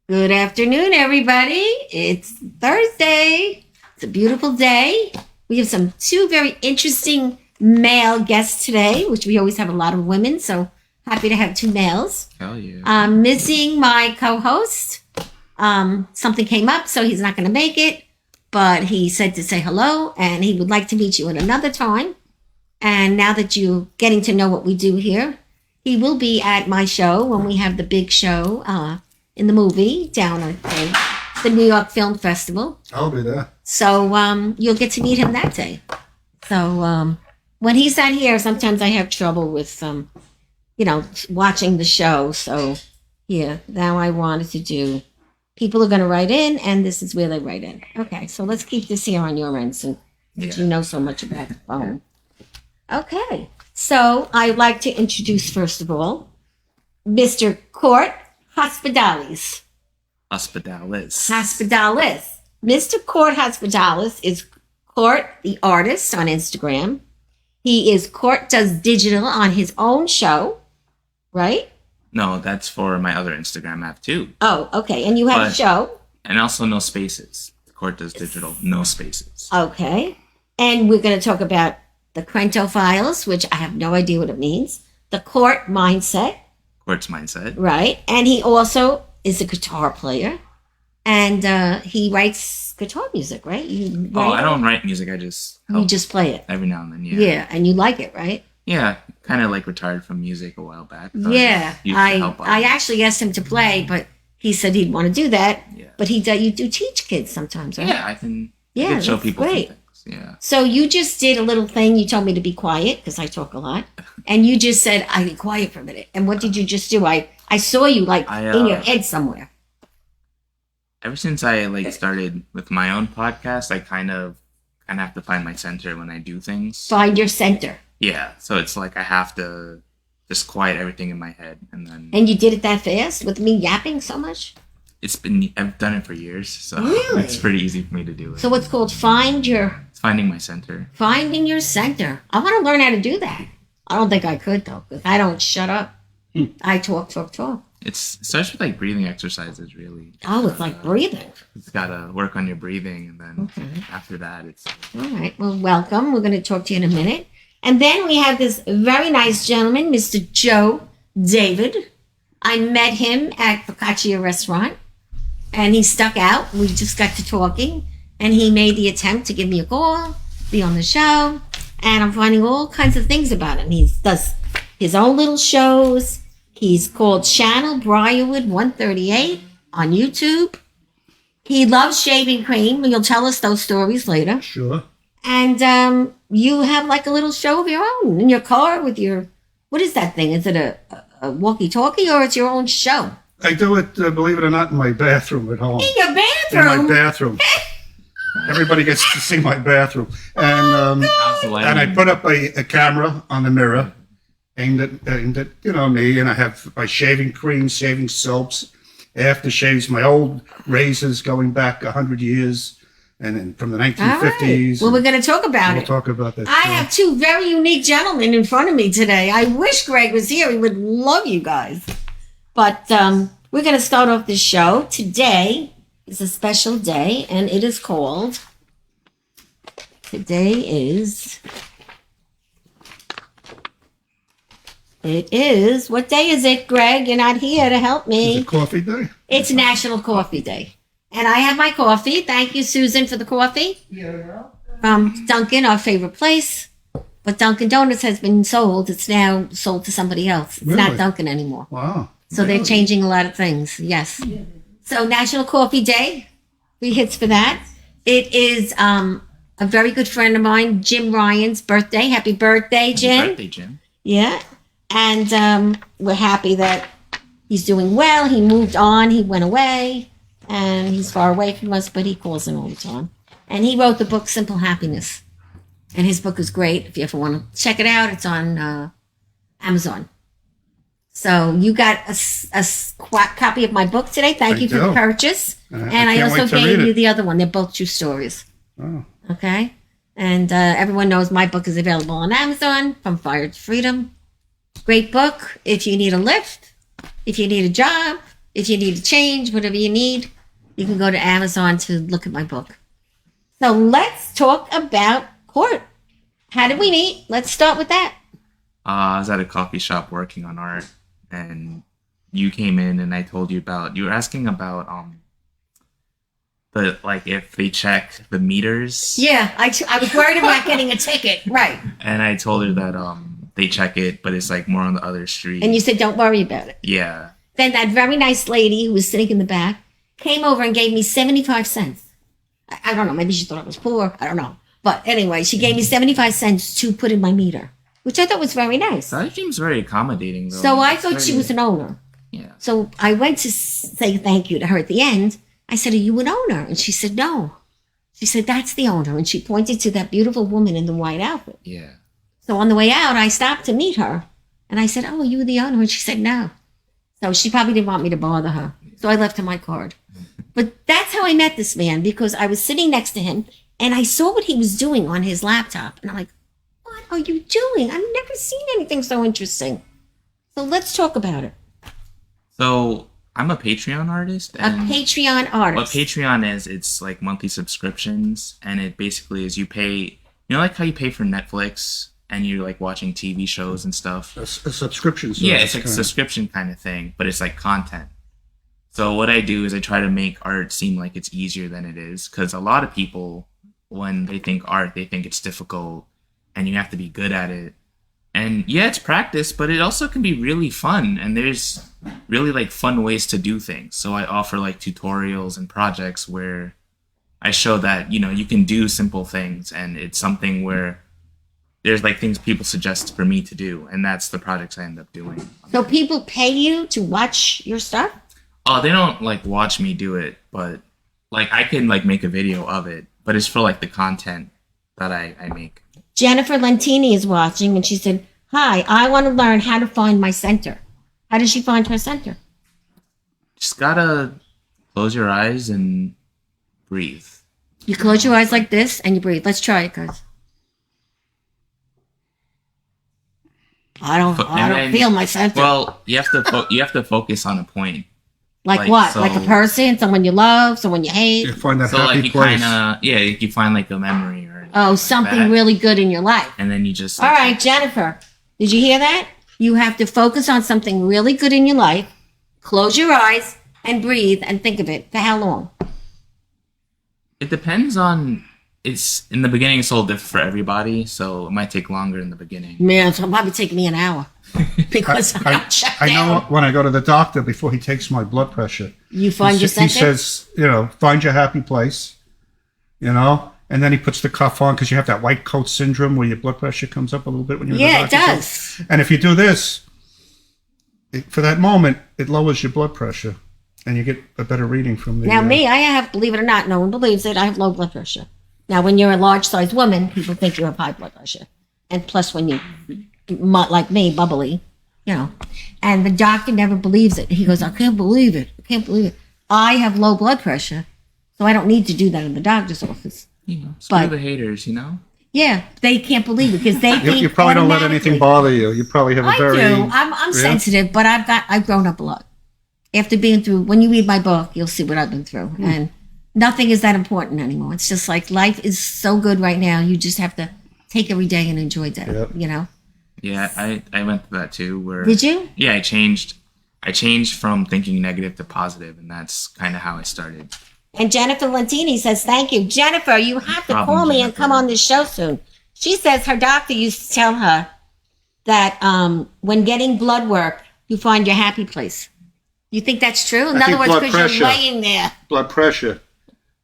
Good afternoon, everybody. It's Thursday. It's a beautiful day. We have two very interesting male guests today, which we always have a lot of women, so happy to have two males. Hell yeah. I'm missing my co-host. Something came up, so he's not going to make it, but he said to say hello, and he would like to meet you at another time. And now that you're getting to know what we do here, he will be at my show when we have the big show in the movie down at the New York Film Festival. I'll be there. So you'll get to meet him that day. So when he's not here, sometimes I have trouble with, watching the show. So yeah, now I wanted to do, people are going to write in, and this is where they write in. Okay, so let's keep this here on your end since you know so much about the phone. Okay, so I'd like to introduce, first of all, Mr. Courtdoesdigital. Hospitalis. Mr. Courtdoesdigital is Court the artist on Instagram. He is Courtdoesdigital on his own show, right? No, that's for my other Instagram app too. Oh, okay. And you have a show? And also no spaces. Courtdoesdigital, no spaces. Okay. And we're going to talk about the Crento Files, which I have no idea what it means. The Court Mindset. Court's Mindset. Right. And he also is a guitar player. And he writes guitar music, right? I don't write music. I just You just play it. every now and then, yeah. Yeah, and you like it, right? Yeah, kind of like retired from music a while back. So Yeah. I I actually asked him to play, but he said he'd want to do that. Yeah. But you do teach kids sometimes, right? Yeah, I can Yeah, show that's people some great. things. Yeah. So you just did a little thing. You told me to be quiet because I talk a lot. And you just said, I be quiet for a minute. And what did you just do? I saw you in your head somewhere. Ever since I started with my own podcast, I kind of have to find my center when I do things. Find your center. Yeah, so it's like I have to just quiet everything in my head, and then. And you did it that fast with me yapping so much? I've done it for years, so Really? it's pretty easy for me to do it. So it's called It's finding my center. Finding your center. I want to learn how to do that. I don't think I could though, because I don't shut up. I talk. It starts with breathing exercises, really. Oh, it's like breathing. It's gotta work on your breathing, and then after that, it's. All right. Well, welcome. We're going to talk to you in a minute. And then we have this very nice gentleman, Mr. Joe David. I met him at Focaccia Restaurant, and he stuck out. We just got to talking, and he made the attempt to give me a call, be on the show, and I'm finding all kinds of things about him. He does his own little shows. He's called Channel Briarwood 138 on YouTube. He loves shaving cream. You'll tell us those stories later. Sure. And you have like a little show of your own in your car with your, what is that thing? Is it a walkie-talkie or it's your own show? I do it, believe it or not, in my bathroom at home. In your In bathroom? my bathroom. Everybody gets to see my bathroom. And How's the lighting? and I put up a camera on the mirror aimed at me, and I have my shaving cream, shaving soaps, aftershaves, my old razors going back 100 years, and then from the 1950s. All right. Well, we're going to talk about We'll it. talk about that. I have two very unique gentlemen in front of me today. I wish Greg was here. He would love you guys. But we're going to start off this show. Today is a special day, and it is called, what day is it, Greg? You're not here to help Is me. it coffee day? It's National Coffee Day. And I have my coffee. Thank you, Susan, for the coffee. From Dunkin', our favorite place. But Dunkin' Donuts has been sold. It's now sold to somebody else. It's not Really? Dunkin' anymore. Wow. So they're changing a lot of things. Yes. So National Coffee Day. 3 hits for that. It is a very good friend of mine, Jim Ryan's birthday. Happy birthday, Jim. Happy birthday, Jim. Yeah. And we're happy that he's doing well. He moved on. He went away. And he's far away from us, but he calls in all the time. And he wrote the book, Simple Happiness. And his book is great. If you ever want to check it out, it's on Amazon. So you got a copy of my book today. Thank you for the do. purchase. I And I can't also wait to gave read you it. the other one. They're both true stories. Oh. Okay? And everyone knows my book is available on Amazon, From Fire to Freedom. Great book if you need a lift, if you need a job, If you need a change, whatever you need, you can go to Amazon to look at my book. So let's talk about Court. How did we meet? Let's start with that. I was at a coffee shop working on art, and you came in, and I told you were asking about if they check the meters. Yeah, I was worried about getting a ticket. Right. And I told her that they check it, but it's like more on the other street. And you said, don't worry about it. Yeah. Then that very nice lady who was sitting in the back came over and gave me 75 cents. I don't know. Maybe she thought I was poor. I don't know. But anyway, she gave me 75 cents to put in my meter, which I thought was very nice. That seems very accommodating, though. So I thought she was an owner. Yeah. So I went to say thank you to her at the end. I said, are you an owner? And she said, no. She said, that's the owner. And she pointed to that beautiful woman in the white outfit. Yeah. So on the way out, I stopped to meet her. And I said, oh, are you the owner? And she said, no. So she probably didn't want me to bother her. So I left her my card. But that's how I met this man, because I was sitting next to him and I saw what he was doing on his laptop. And I'm like, what are you doing? I've never seen anything so interesting. So let's talk about it. So I'm a Patreon artist. A Patreon artist. What Patreon is, it's like monthly subscriptions, and it basically is you pay, like how you pay for Netflix and you're like watching TV shows and stuff. A subscription service. Yeah, it's like a subscription kind of thing, but it's like content. So what I do is I try to make art seem like it's easier than it is, because a lot of people, when they think art, they think it's difficult and you have to be good at it. And yeah, it's practice, but it also can be really fun, and there's really like fun ways to do things. So I offer like tutorials and projects where I show that, you can do simple things, and it's something where there's like things people suggest for me to do, and that's the projects I end up doing. So people pay you to watch your stuff? Oh, they don't like watch me do it, but like I can like make a video of it, but it's for like the content that I make. Jennifer Lentini is watching, and she said, hi, I want to learn how to find my center. How does she find her center? Just gotta close your eyes and breathe. You close your eyes like this and you breathe. Let's try it, guys. I don't feel my center. Well, you have to focus on a point. Like what? So, like a person, someone you love, someone you hate? You find that so happy like you place. you find like a memory or Something that, really good in your life. and then you just All right, Jennifer, did you hear that? You have to focus on something really good in your life, close your eyes, and breathe and think of it. For how long? It depends on. It's in the beginning. It's all different for everybody, so it might take longer in the beginning. Man, it'll probably take me an hour because I'm not shut I down. know when I go to the doctor before he takes my blood pressure. You find your He center? says, find your happy place, and then he puts the cuff on because you have that white coat syndrome where your blood pressure comes up a little bit when you're in the Yeah, it doctor's does. And if you do this, for that moment, it lowers your blood pressure and you get a better reading from the... Now, me, I have, believe it or not, no one believes it, I have low blood pressure. Now, when you're a large-sized woman, people think you have high blood pressure. And plus, when you, like me, bubbly, and the doctor never believes it. He goes, I can't believe it. I can't believe it. I have low blood pressure, so I don't need to do that in the doctor's office. Screw the haters, Yeah, they can't believe it because they think You probably don't let anything bother you. You probably have a very... I do. I'm sensitive, but I've grown up a lot. After being through, when you read my book, you'll see what I've been through. And nothing is that important anymore. It's just like life is so good right now. You just have to take every day and enjoy that, Yeah, I went through that too. Where Did you? Yeah, I changed from thinking negative to positive, and that's kind of how I started. And Jennifer Lentini says, thank you. Jennifer, you have to call me and come on this show soon. She says her doctor used to tell her that when getting blood work, you find your happy place. You think that's true? In other words, because you're laying there. Blood pressure.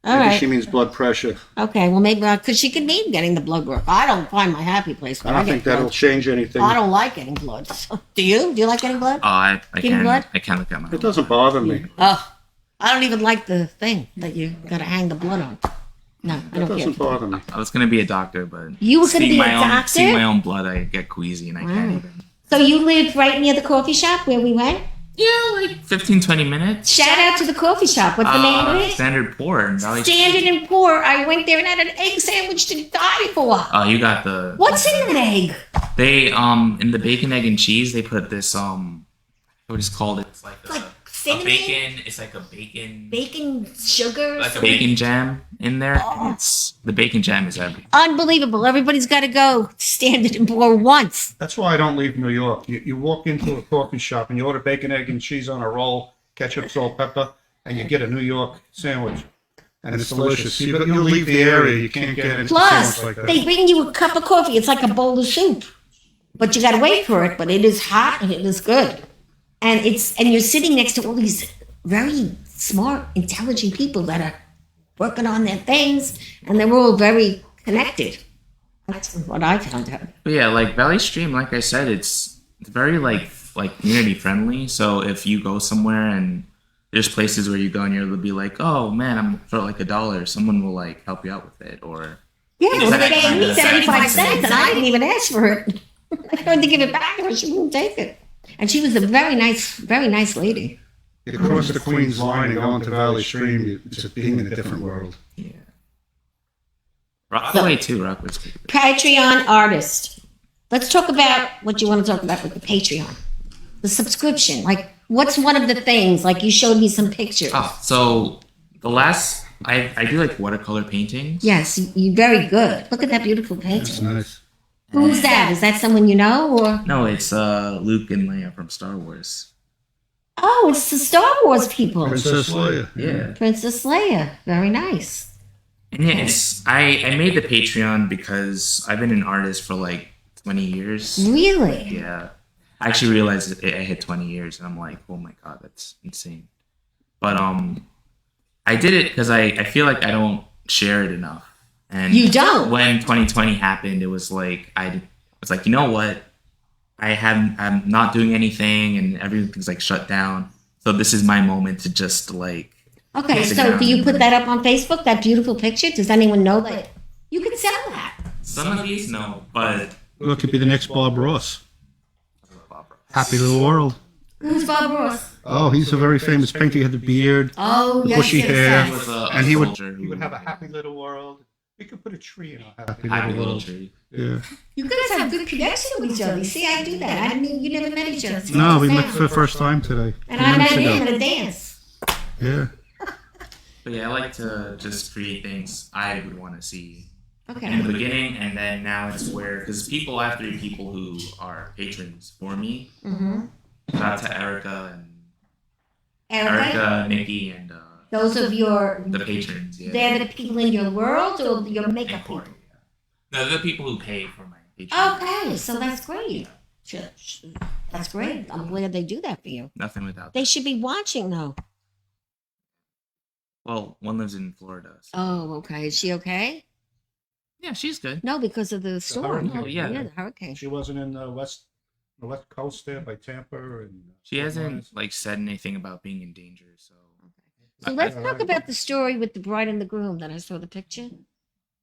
All Maybe right. she means blood pressure. Okay, well, maybe because she could mean getting the blood work. I don't find my happy place when I don't get think that'll blood. change anything. I don't like getting blood. Do you? Do you like getting blood? Oh, I Getting blood? can't look at my. It doesn't bother me. Oh, I don't even like the thing that you got to hang the blood on. No, I It don't care. doesn't bother me. I was gonna be a doctor, but You were gonna be a doctor? Seeing my own blood, I get queasy and I can't even. So you lived right near the coffee shop where we went? Yeah, like 15, 20 minutes. Shout out to the coffee shop. What's the name of it? Standard Pour in Valley. Standard and Poor. I went there and had an egg sandwich to die for. Oh, you got the. What's in an egg? They in the bacon, egg, and cheese they put this what is called? It's like Like cinnamon, It's like a bacon. bacon sugar. Like a something. bacon jam in there. It's the bacon jam is everything. Unbelievable. Everybody's got to go Standard and Poor once. That's why I don't leave New York. You walk into a coffee shop and you order bacon, egg, and cheese on a roll, ketchup, salt, pepper, and you get a New York sandwich. And it's delicious. You'll leave the area, you can't get it. Plus, like that. they bring you a cup of coffee. It's like a bowl of soup. But you got to wait for it. But it is hot and it is good. And you're sitting next to all these very smart, intelligent people that are working on their things. And they're all very connected. That's what I found out. But yeah, like Valley Stream, like I said, it's very like community friendly. So if you go somewhere and there's places where you go and you'll be like, oh man, I'm for like $1, someone will like help you out with it. Or Yeah, well, they that gave kind me of 75 thing. cents and I didn't even ask for it. I tried to give it back to her. She wouldn't take it. And she was a very nice lady. You cross the Queens line and go into Valley Stream, it's just being in a different world. yeah, Rockaway too. Rockaway's pretty good. Patreon artist. Let's talk about what you want to talk about with the Patreon. The subscription. Like, what's one of the things? Like, you showed me some pictures. Oh, so the last I do like watercolor paintings. Yes, you're very good. Look at that beautiful It's painting. nice. Who's that? Is that someone you know? Or No, it's Luke and Leia from Star Wars. oh, it's the Star Wars people. Princess Leia. Yeah. Princess Leia. Very nice. And yeah, I made the Patreon because I've been an artist for like 20 years. Really? Yeah. I actually realized I hit 20 years and I'm like, oh my god, that's insane. But I did it because I feel like I don't share it enough. And You don't? When 2020 happened, it was like I was like, you know what? I'm not doing anything and everything's like shut down. So this is my moment to just like Okay, so do you put that up on Facebook, that beautiful picture? Does anyone know that? You could sell that. some of these no, but Well, it could be the next Bob Ross. Happy Little World. Who's Bob Ross? Oh, he's a very famous painter. He had the beard, Oh, the yes, bushy yes, hair, yes. was a and he would soldier who- have a happy little world. We could put a tree in our happy, Happy little little world. tree. Yeah. You guys have good connection with each other. See, I do that. I mean, you never met each other. No, we met for the first time today. And 2 I met minutes him ago. at a dance. Yeah. But yeah, I like to just create things I would want to see in Okay. the beginning, and then now it's where because I have 3 people who are patrons for me. Mm-hmm. Shout out to Erica and Erica, Nikki, and those of your, the patrons. Yeah. they're the people in your world or your makeup And Corey, people? yeah. No, they're the people who pay for my Patreon. Okay, so that's great. That's great. I'm glad they do that for you. Nothing without. They should be watching though. Well, one lives in Florida. So. Oh, okay. Is she okay? Yeah, she's good. No, because of the storm. hurricane. Oh, yeah. the hurricane. She wasn't in the west coast there by Tampa and. She hasn't like said anything about being in danger. So So let's talk about the story with the bride and the groom that I saw the picture.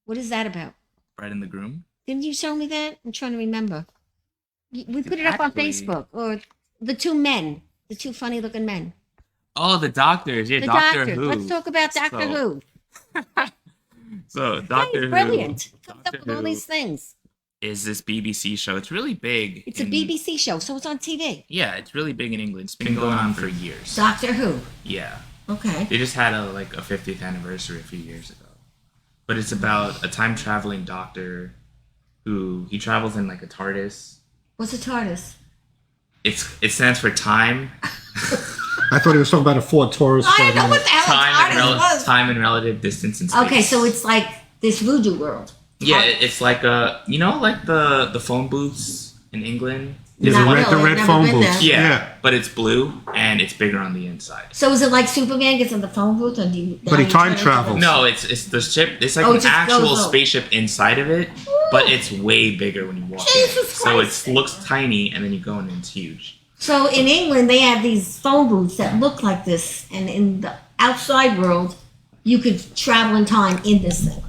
What is that about? Bride and the groom. Didn't you show me that? I'm trying to remember. We put it up on Actually- Facebook. Or the 2 men, the 2 funny-looking men. Oh, the doctors. Yeah, The Doctor doctors. Who. Let's talk about Doctor So, Who. So Doctor He's Who. brilliant. He comes up Doctor with all Who these things. is this BBC show. It's really big. It's a in- BBC show, so it's on TV. Yeah, it's really big in England. It's been going on for years. Doctor Who. Yeah. Okay. They just had a 50th anniversary a few years ago. But it's about a time traveling doctor who he travels in like a TARDIS. What's a TARDIS? It stands for time. I thought he was talking about a Ford Taurus. I know what the hell a TARDIS was. Time and relative distance and space. Okay, so it's like this voodoo world. Yeah, it's like like the phone booths in England. Yeah, Not the really, red never phone been booths. there. Yeah, but it's blue and it's bigger on the inside. So is it like Superman gets in the phone booth and do you? But he you time turn into travels. the- No, it's the ship. It's like Oh, it an just actual goes up. spaceship inside of it, but it's way bigger when you walk in. Jesus So Christ. it looks tiny, and then you go in and it's huge. So in England, they have these phone booths that look like this, and in the outside world, you could travel in time in this thing.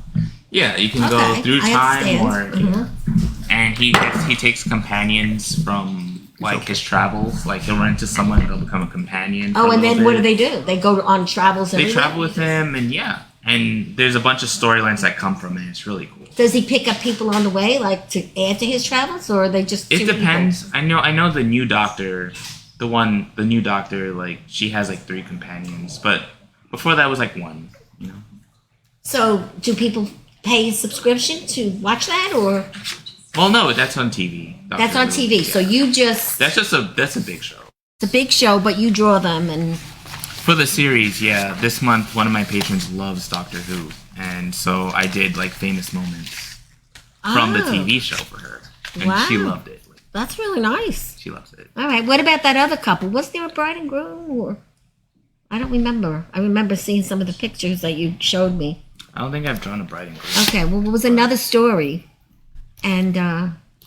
Yeah, you can Okay, go through I time, or understand. Mhm. and he takes companions from like his travels. Like he'll run into someone and they'll become a companion. for Oh, a and little then what bit. do they do? They go on travels. They everywhere? travel with him, and yeah, and there's a bunch of storylines that come from it. It's really cool. Does he pick up people on the way, like to add to his travels, or are they just? It two people? depends. I know the new doctor, the new doctor, like she has like 3 companions, but before that was like 1. You know. So, do people pay a subscription to watch that, or Well, no, that's on TV. that's on TV? Yeah. So you just That's a big show. it's a big show, but you draw them, and For the series, yeah. This month, one of my patrons loves Doctor Who, and so I did like famous moments from the TV show for her, and she Wow. loved it. Like, that's really nice. she loves it. All right. What about that other couple? Was there a bride and groom, or I don't remember. I remember seeing some of the pictures that you showed me. I don't think I've drawn a bride and groom. Okay. Well, it was another story, and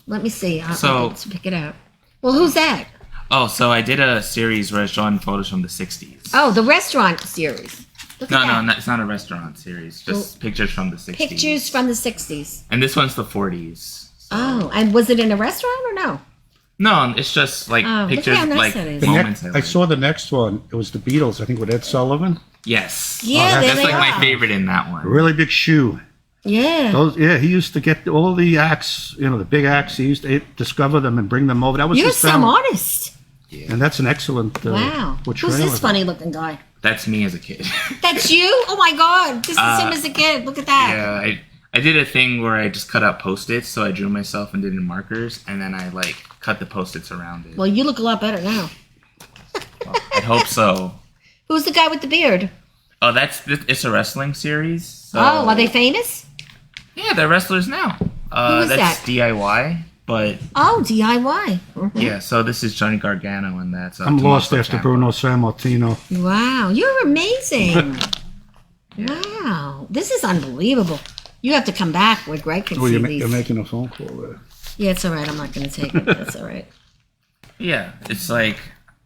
let me see. I'll pick it out. Well, who's that? Oh, so I did a series where I was drawing photos from the 60s. Oh, the restaurant series. Look at that. No, it's not a restaurant series. Just pictures from the 60s. Pictures from the 60s. And this one's the 40s. Oh, and was it in a restaurant or no? No, it's just like Oh, look pictures, how nice like that is. moments. I saw the next one. It was the Beatles, I think, with Ed Sullivan. Yes. Yeah, there That's they like my are. favorite in that one. A really big shoe. Yeah. He used to get all the acts, the big acts. He used to discover them and bring them over. That was You're his some talent. artist. And that's an excellent Wow. portrayal. Who's this of it. funny looking guy? That's me as a kid. That's you? Oh my God. This is him as a kid. Look at that. Yeah, I did a thing where I just cut out Post-its, so I drew myself and did it in markers, and then I like cut the Post-its around it. Well, you look a lot better now. Well, I hope so. Who's the guy with the beard? Oh, it's a wrestling series. So, Oh, are they famous? Yeah, they're wrestlers now. Who is that's that? DIY, but Oh, DIY. Mhm. yeah. So this is Johnny Gargano, and that's. I'm lost Tommaso after Ciampa. Bruno Sammartino. Wow. You're amazing. Wow. This is unbelievable. You have to come back where Greg can Oh, see you're these. making a phone call there. Yeah, it's all right. I'm not going to take it. That's all right. Yeah, it's like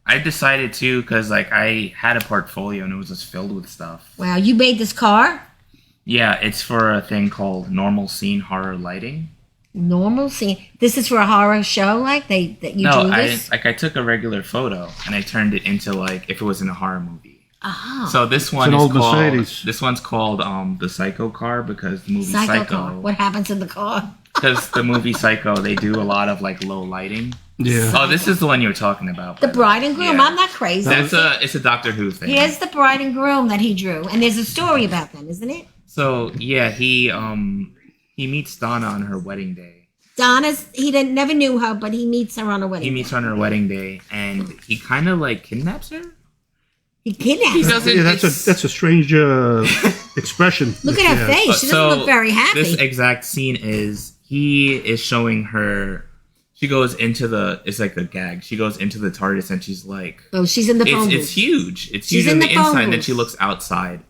I decided to because like I had a portfolio and it was just filled with stuff. Wow. You made this car? Yeah, it's for a thing called normal scene horror lighting. Normal scene. This is for a horror show, like that you No, drew I this? took a regular photo and I turned it into like if it was in a horror movie. Oh. So this one an is old called Mercedes. this one's called the Psycho car because the movie Psycho car. Psycho What happens in the car? because the movie Psycho they do a lot of like low lighting. Yeah. Oh, this is the one you were talking about. The by way. bride and groom. Yeah. I'm not crazy. It's a Doctor Who thing. Here's the bride and groom that he drew, and there's a story about them, isn't it? So yeah, he meets Donna on her wedding day. Never knew her, but he meets her on a wedding. He meets her on her wedding day, and he kind of like kidnaps her. He kidnaps He her. doesn't. Yeah, that's a strange expression. Look at her face. She doesn't look very happy. This exact scene is he is showing her. She goes into it's like a gag. She goes into the TARDIS and she's like, Oh, she's in the phone booth. it's huge. It's She's huge on in the the phone inside, and then booth. she looks outside.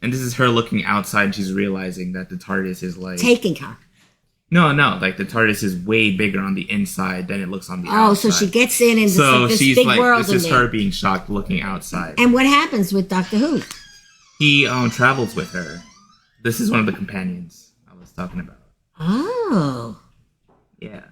And this is her looking outside and she's realizing that the TARDIS is like Taking her. No, like the TARDIS is way bigger on the inside than it looks on the outside. Oh, so she gets in and So this she's big like, world this in is there. her being shocked looking outside. And what happens with Doctor Who? He travels with her. This is one of the companions I was talking about. Oh. Yeah.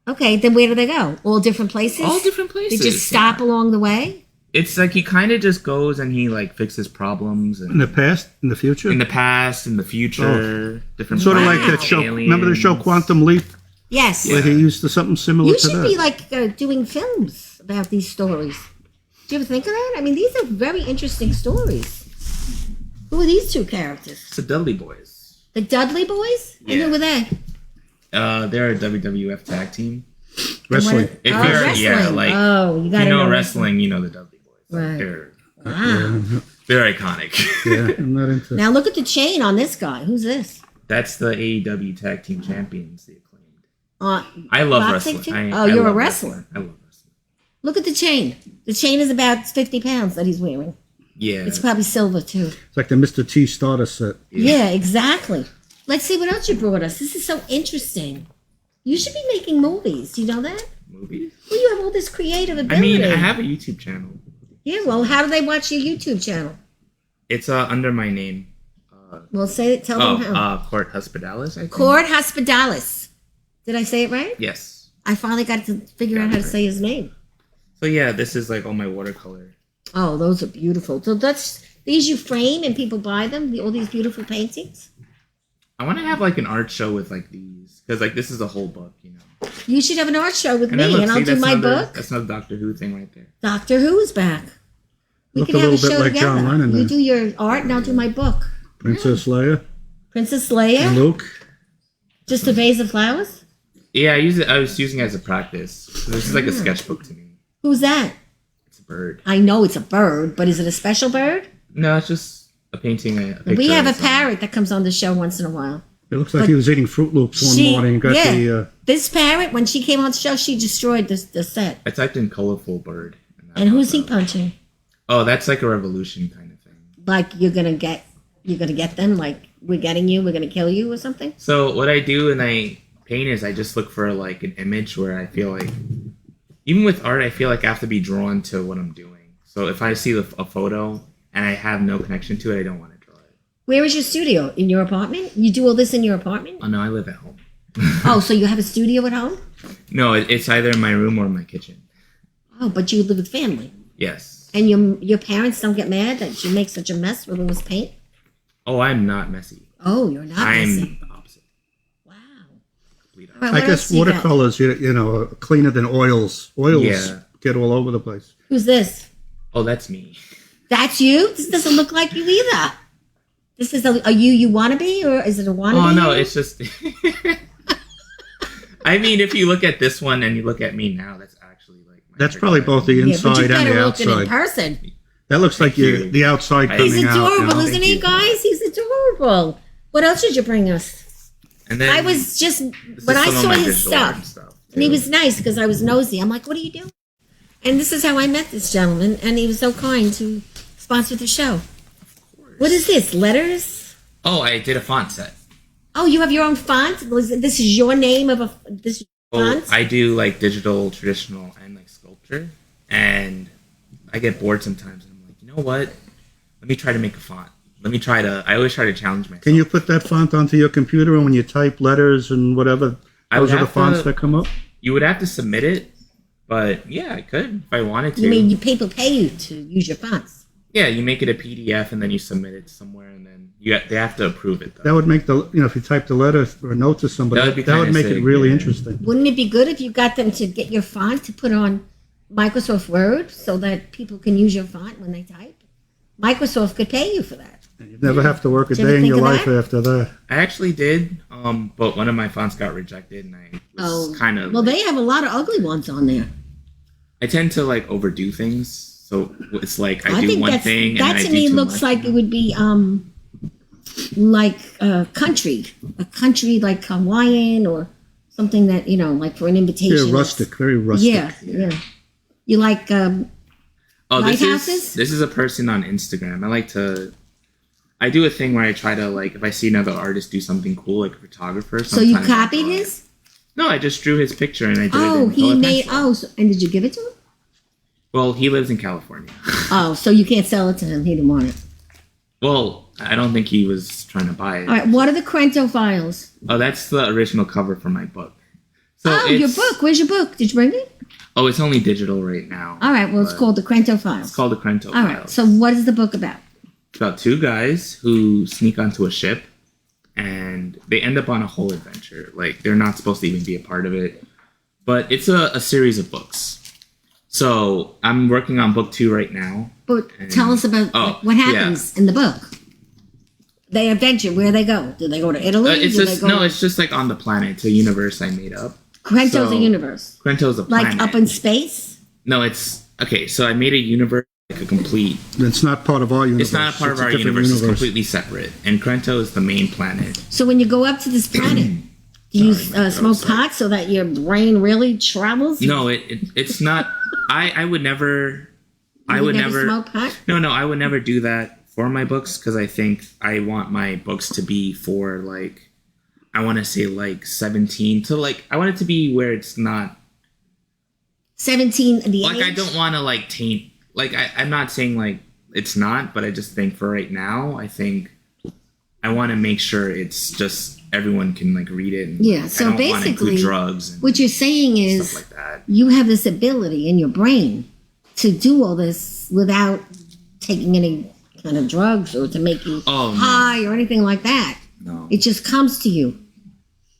Okay, then where do they go? All different places? All different places. They just stop yeah. along the way? It's like he kind of just goes and he like fixes problems In and the past, in the future? in the past, in the future, different Sort of Wow. like that show. aliens. Remember the show Quantum Leap? Yes. Where he used to something similar You to should that. be like doing films about these stories. Do you ever think of that? I mean, these are very interesting stories. Who are these two characters? It's the Dudley Boys. The Dudley Boys? And Yeah. who were they? They're a WWF tag team. Wrestling. If Oh, you're- wrestling. yeah, like, oh, you If gotta you know know wrestling, you know the Dudley Boys. Like, Right. They're Wow. iconic. Yeah, I'm not into Now look at the chain on this guy. Who's this? That's the AEW Tag Team Champions, the Acclaimed. Uh, I love boxing wrestling. too? Oh, you're a love wrestler. I love wrestling. look at the chain. The chain is about 50 pounds that he's wearing. Yeah. It's probably silver too. It's like the Mr. T starter set. Yeah, exactly. Let's see what else you brought us. This is so interesting. You should be making movies. Do you know that? Movies? Well, you have all this creative I ability. mean, I have a YouTube channel. Yeah, well, how do they watch your YouTube channel? It's under my name. Well, tell them how. Court Hospitalis, I think. Court Hospitalis. Did I say it right? Yes. I finally got to figure out how to say his name. So yeah, this is like all my watercolor. Oh, those are beautiful. So these you frame and people buy them, all these beautiful paintings? I want to have like an art show with like these, because like this is a whole book, you know. You should have an art show with And then me, look, and I'll see, do that's my another- book. That's another Doctor Who thing right there. Doctor Who's back. We Looked can a have a little bit show like together. John Lennon You there. do your art, and I'll do my book. Princess Leia Princess and Leia, Luke. just a vase of flowers. Yeah, I was using it as a practice. This is like a sketchbook to me. Who's that? It's a bird. I know it's a bird, but is it a special bird? No, it's just a painting. A picture We have a of something. parrot that comes on the show once in a while. It looks like But he was eating Fruit Loops one morning and got the... This parrot, when she came on the show, she destroyed the set. I typed in colorful bird. That And who's he popped up. punching? Oh, that's like a revolution kind of thing. Like you're gonna get them? Like we're getting you? We're gonna kill you or something? So what I do when I paint is I just look for like an image where I feel like, even with art, I feel like I have to be drawn to what I'm doing. So if I see a photo and I have no connection to it, I don't want to draw it. Where is your studio? In your apartment? You do all this in your apartment? Oh no, I live at home. Oh, so you have a studio at home? No, it's either in my room or in my kitchen. Oh, but you live with family. Yes. And your parents don't get mad that you make such a mess with all this paint? Oh, I'm not messy. Oh, you're not I'm messy. the opposite. Wow. Complete opposite. All right, I what guess else you got? watercolors, you know, are cleaner than oils. Oils Yeah. get all over the place. Who's this? Oh, that's me. That's you? This doesn't look like you either. This is a you want to be, or is it a wannabe? Oh no, you? it's just. I mean, if you look at this one and you look at me now, that's actually like. My That's probably both the Yeah, but inside you and better the look at it in outside. person. That looks like Thank you. the outside coming He's out. adorable, you know? isn't he, you. guys? He's adorable. What else did you bring us? And then I was just this when is I some of saw my his digital art stuff, and he too. was nice because I was nosy. I'm like, "What are you doing?" And this is how I met this gentleman, and he was so kind to sponsor the show. What is this? Letters? Oh, I did a font set. Oh, you have your own font. This is your name of this Oh, font? I do like digital, traditional, and like sculpture. And I get bored sometimes, and I'm like, you know what? Let me try to make a font. I always try to challenge myself. Can you put that font onto your computer, and when you type letters and whatever, I would those are the have fonts to- that come up? You would have to submit it, but yeah, I could if I wanted to. You mean people pay you to use your fonts? Yeah, you make it a PDF and then you submit it somewhere, and then they have to approve it. Though. That would make if you typed a letter or a note to somebody, That would be that would kinda make it sick, really yeah. interesting. Wouldn't it be good if you got them to get your font to put on Microsoft Word so that people can use your font when they type? Microsoft could pay you for that. You'd never have to work a Did you ever day in think your of life that? after that. I actually did, but one of my fonts got rejected, and I was kind of. Well, they have a lot of ugly ones on there. I tend to like overdo things, so it's like I do think one that's, thing, and that then to I do me too looks much. like it would be like a country like Hawaiian or something that like for an invitation. Yeah, rustic, very rustic. Yeah. You like Oh, lighthouses? this is a person on Instagram. I do a thing where I try to like if I see another artist do something cool, like a photographer. so you sometimes I'll copied draw it. his? No, I just drew his picture and I did it. Oh, in he color made. pencil. And did you give it to him? Well, he lives in California. Oh, so you can't sell it to him. He didn't want it. Well, I don't think he was trying to buy it. All right. What are the Crento files? Oh, that's the original cover for my book. So Your it's- book. Where's your book? Did you bring it? Oh, it's only digital right now. All right. Well, it's but called the Crento files. It's called the Crento All right. Files. So what is the book about? It's about two guys who sneak onto a ship and they end up on a whole adventure. Like, they're not supposed to even be a part of it. But it's a series of books. So, I'm working on book 2 right now. But tell us about what happens in the book. They adventure. Where they go? Do they go to Italy? It's Do just, they go no, it's just like on the planet. It's a universe I made up. Crento's so- a universe. Crento's a planet. Like up in space? No, it's... Okay, so I made a universe, like a complete... It's not part of our universe. It's not a part of a our different universe. It's completely separate. And Crento is the main planet. So when you go up to this planet, do you Sorry, my smoke throat's pot so that your brain really travels? No, it's not... I would never... I You would never never... smoke pot? No, I would never do that for my books because I think I want my books to be for like... I want to say like 17 to like... I want it to be where it's not... 17 the Like, age? I don't want to like taint... Like, I'm not saying like it's not, but I just think for right now, I think I want to make sure it's just everyone can like read it. And, Yeah, like, so I don't wanna basically, include drugs and What you're saying is stuff like that. you have this ability in your brain to do all this without taking any kind of drugs or to make you Oh, no. high or anything like that. No. It just comes to you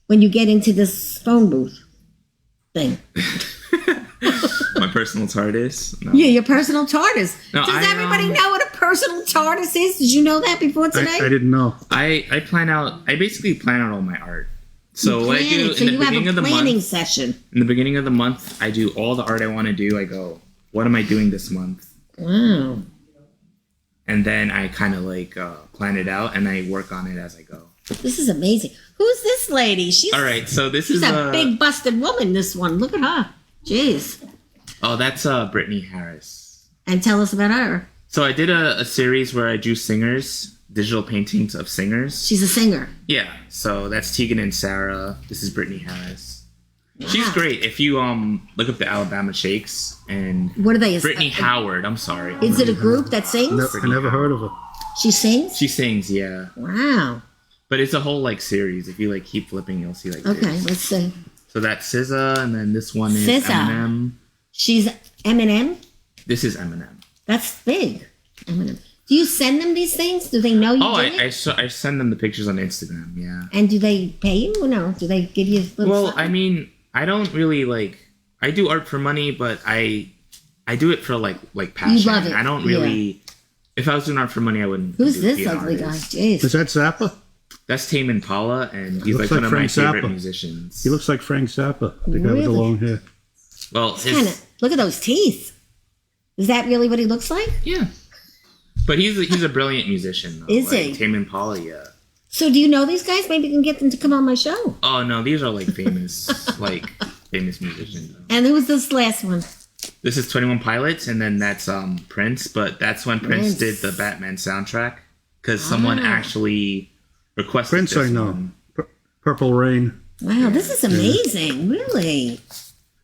when you get into this phone booth. thing. My personal TARDIS. No. Yeah, your personal TARDIS. No, Does I, everybody know what a personal TARDIS is? Did you know that before today? I didn't know. I basically plan out all my art. So You what I plan do it, so in the you have beginning a of the planning month. session. In the beginning of the month, I do all the art I want to do. I go, what am I doing this month? Wow. And then I kind of like plan it out and I work on it as I go. This is amazing. Who's this lady? She's All right, so this she's is a big busted woman, this one. Look at her. Jeez. Oh, that's Brittany Harris. And tell us about her. So I did a series where I drew singers, digital paintings of singers. She's a singer. Yeah, so that's Tegan and Sarah. This is Brittany Harris. Wow. She's great. If you look up the Alabama Shakes and What are they? Brittany Howard, I'm sorry. Is it a group that sings? I never heard of her. She sings? She sings, yeah. Wow. But it's a whole like series. If you like keep flipping, you'll see like Okay, this. let's see. So that's SZA, and then this one is SZA. Eminem. She's Eminem? This is Eminem. That's big. Eminem. Do you send them these things? Do they know you Oh, did it? I send them the pictures on Instagram. Yeah. And do they pay you or no? Do they give you a little Well, something? I mean, I don't really like. I do art for money, but I do it for like passion. love it, I don't really. If I was doing art for money, I wouldn't. Who's be this an ugly guy? artist. Jeez. Is that Zappa? That's Tame Impala, and he's Looks like one like of my Frank favorite Zappa. musicians. He looks like Frank Zappa, the guy with Really? the long hair. Well, Kinda, look at those teeth. Is that really what he looks like? yeah. But he's a brilliant musician. Though. Is like, he? Tame Impala, yeah. So do you know these guys? Maybe you can get them to come on my show. Oh no, these are like famous, famous musicians. And who was this last one? This is 21 Pilots, and then that's Prince. But that's when Prince Prince. did the Batman soundtrack because someone Ah. actually requested Prince, this I know. one. Purple Rain. Wow, this is amazing. Really.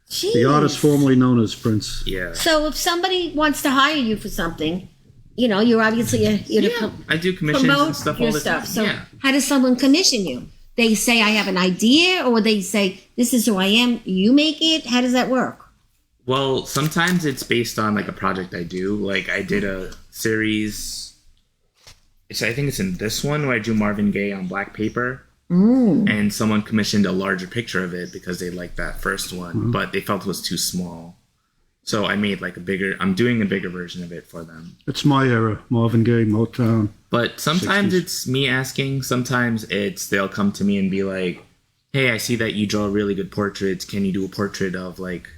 Jeez. The artist formerly known as Prince. Yeah. So if somebody wants to hire you for something, you're obviously here to Yeah, I do commissions promote and stuff your all the stuff. time. So Yeah. how does someone commission you? They say, I have an idea, or they say, this is who I am, you make it? How does that work? Well, sometimes it's based on like a project I do. Like I did a series. I think it's in this one where I drew Marvin Gaye on black paper. And someone commissioned a larger picture of it because they liked that first one, but they felt it was too small. So I made like I'm doing a bigger version of it for them. It's my era. Marvin Gaye, Motown. But sometimes 60s. it's me asking, sometimes they'll come to me and be like, hey, I see that you draw really good portraits. Can you do a portrait of like,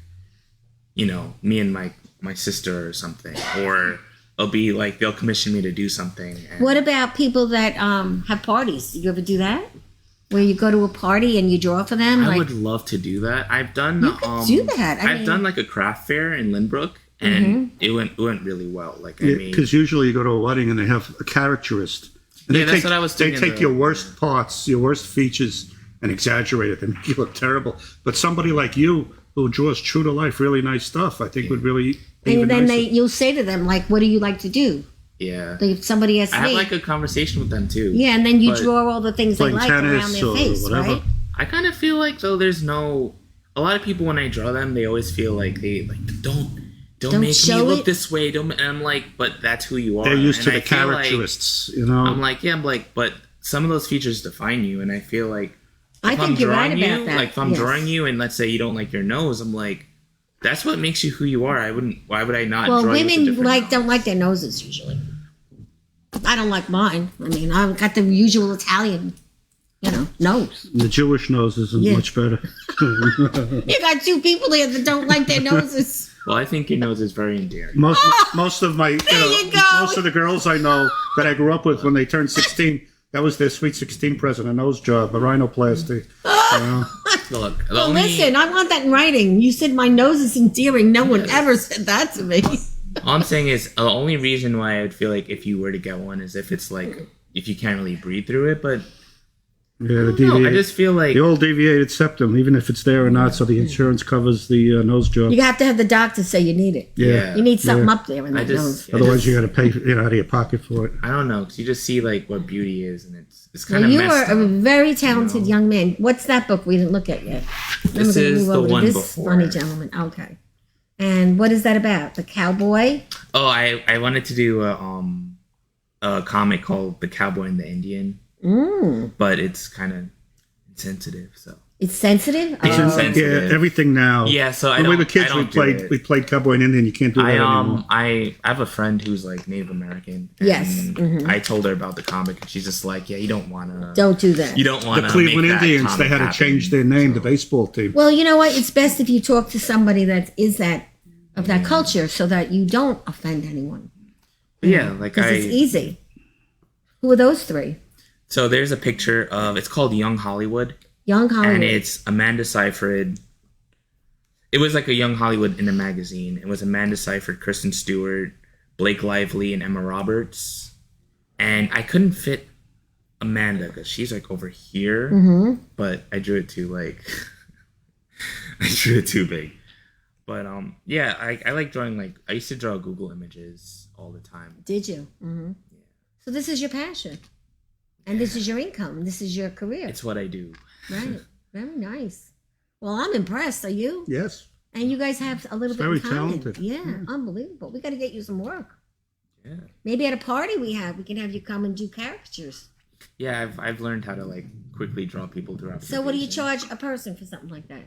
me and my sister or something? Or they'll commission me to do something. And What about people that have parties? Do you ever do that? Where you go to a party and you draw for them? I would love to do that. I've done You could do that. I I've mean- done like a craft fair in Lynbrook, and it went really well. Like Because usually you go to a wedding and they have a caricaturist. And Yeah, that's what I was doing They in take the- your worst parts, your worst features, and exaggerate it and make you look terrible. But somebody like you who draws true to life, really nice stuff, I think would really be even And then nicer. you'll say to them, like, what do you like to do? yeah, Like if somebody asks I have me. like a conversation with them too. Yeah, and then you But draw all the things they Playing like around tennis their or face, whatever. right? I kind of feel like though there's no. A lot of people when I draw them, they always feel like they like don't Don't make me show look it. this way. Don't. And I'm like, but that's who you are. They're used And to the I feel like- characterists, you know. I'm like, but some of those features define you, and I feel like I if think I'm you're right drawing about you, that. like if I'm Yes. drawing you, and let's say you don't like your nose, I'm like, that's what makes you who you are. Why would I not? Well, draw you with a women different nose? don't like their noses usually. I don't like mine. I mean, I've got the usual Italian, nose. The Jewish nose isn't Yeah. much better. You got two people there that don't like their noses. Well, I think your nose is very endearing. Most of my, you go. most of the girls I know that I grew up with when they turned 16, that was their sweet 16 present, a nose job, a rhinoplasty. Look, the Well, only, listen, I want that in writing. You said my nose is endearing. No one ever said that to me. all I'm saying is the only reason why I would feel like if you were to get one is if it's like if you can't really breathe through it. But Yeah, the no, deviated, I just feel like the old deviated septum, even if it's there or not, so the insurance covers the nose job. You have to have the doctor say you need it. Yeah. You need something Yeah. up there in that nose. Otherwise, you got to pay out of your pocket for it. I don't know, because you just see like what beauty is, and it's kind Now, of you messed are a up. very talented young man. What's that book we didn't look at yet? This Let me is move the over to one this before. funny gentleman. Okay. And what is that about? The cowboy? Oh, I wanted to do a comic called The Cowboy and the Indian, but it's kind of insensitive. So It's sensitive. It's insensitive. Yeah, everything now. Yeah, so when we were kids, we played cowboy and Indian. You can't do that anymore. I have a friend who's like Native American. And Yes. I told her about the comic, and she's just like, "Yeah, you don't want to. Don't do that. You don't want The to." Cleveland Indians, they had to change their name, the baseball team. Well, you know what? It's best if you talk to somebody that is of that culture, so that you don't offend anyone. Yeah, like Because it's easy. Who are those three? So there's a picture of. It's called Young Hollywood. Young Hollywood. And it's Amanda Seyfried. It was like a Young Hollywood in a magazine. It was Amanda Seyfried, Kristen Stewart, Blake Lively, and Emma Roberts. And I couldn't fit Amanda because she's like over here. Mm-hmm. But I drew it too like I drew it too big. But yeah, I like drawing. Like I used to draw Google images all the time. Did you? Mm-hmm. Yeah. So this is your passion. And this is your income. This is your career. It's what I do. Right. Very nice. Well, I'm impressed. Are you? Yes. And you guys have a little bit very in common. talented. Yeah, unbelievable. We got to get you some work. Yeah. Maybe at a party we can have you come and do caricatures. Yeah, I've learned how to like quickly draw people throughout. So what do you charge a person for something like that?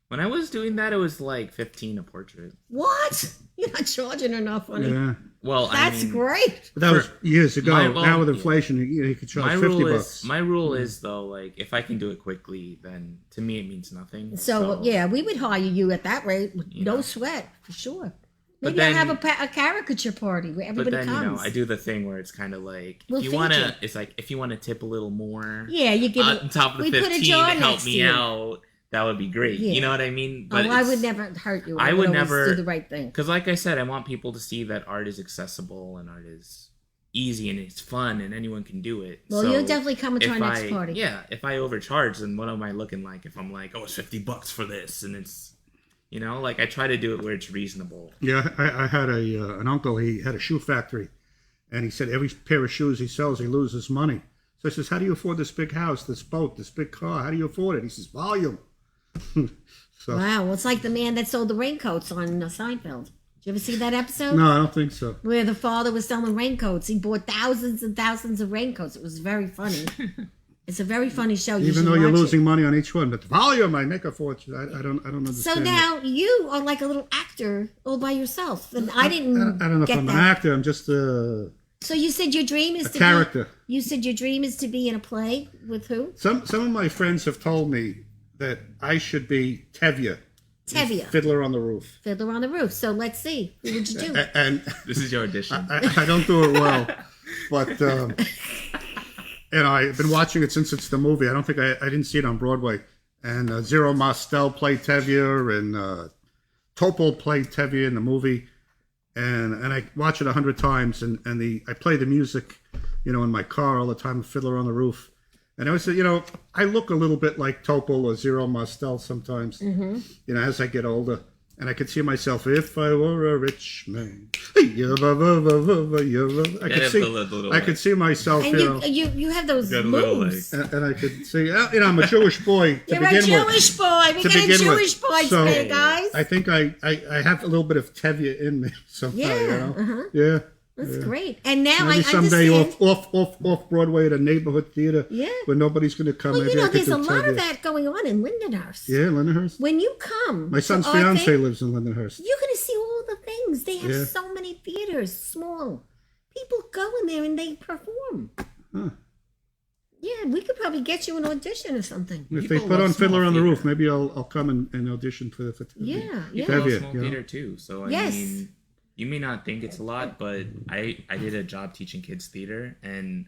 When I was doing that, it was like $15 a portrait. What? You're not charging enough, honey. Yeah. Well, That's great. But that was years ago. Now with inflation, you could charge $50. My rule is though, like if I can do it quickly, then to me it means nothing. So yeah, we would hire you at that rate, with no sweat for sure. Maybe then, I'll have a caricature party where everybody but then, comes. You know, I do the thing where it's kind of like We'll if you feed want you. to, it's like if you want to tip a little more, yeah, you give on top of the we put a 15 jar to help next me to you. out. That would be great. Yeah. You know what I mean? But I would never hurt you. I would always never do the right thing. Because, like I said, I want people to see that art is accessible and art is easy and it's fun and anyone can do it. Well, so you'll definitely come to our next party. Yeah, if I overcharge, then what am I looking like? If I'm like, oh, it's $50 for this, and it's, you know, like I try to do it where it's reasonable. Yeah, I had an uncle. He had a shoe factory, and he said every pair of shoes he sells, he loses money. So I says, how do you afford this big house, this boat, this big car? How do you afford it? He says, volume. So, wow, well, it's like the man that sold the raincoats on Seinfeld. Did you ever see that episode? no, I don't think so. Where the father was selling raincoats. He bought thousands and thousands of raincoats. It was very funny. It's a very funny show. Even though you're losing money on each one, but the volume, I make a fortune. I don't understand. So now you are like a little actor all by yourself. And I didn't. I don't know if I'm an actor. I'm just So you said your dream is a character. You said your dream is to be in a play with who? Some of my friends have told me that I should be Tevye. Tevye. Fiddler on the Roof. Fiddler on the Roof. So let's see. Who would you do? And This is your audition. I don't do it well, but and I've been watching it since it's the movie. I don't think I didn't see it on Broadway. And Zero Mostel played Tevye, and Topol played Tevye in the movie. And I watch it 100 times, and I play the music, you know, in my car all the time. Fiddler on the Roof. And I always say, you know, I look a little bit like Topol or Zero Mostel sometimes, you know, as I get older. And I could see myself, if I were a rich man. I could see myself, And you know. you have those Got a little moves. And I could see, you know, I'm a Jewish boy to You're a begin with. Jewish boy. We To got a begin with. Jewish boy So, today, guys. I think I have a little bit of Tevye in me somehow, Yeah, you know. uh-huh. Yeah. That's great. And now Maybe I someday understand. off Broadway at a neighborhood theater Yeah. where nobody's going to come. Well, Maybe you know, I could there's do a lot of Tevye. that going on in Lindenhurst. Yeah, Lindenhurst. When you come, My son's to our fiance thing, lives in Lindenhurst. you're going to see all the things. They have Yeah. so many theaters, small. People go in there and they perform. Huh. Yeah, we could probably get you an audition or something. If People they put love on Fiddler small on the Roof, theater. maybe I'll come and audition for Yeah, yeah. People love Tevye, small you know? theater too. So I Yes. mean, you may not think it's a lot, but I did a job teaching kids theater, and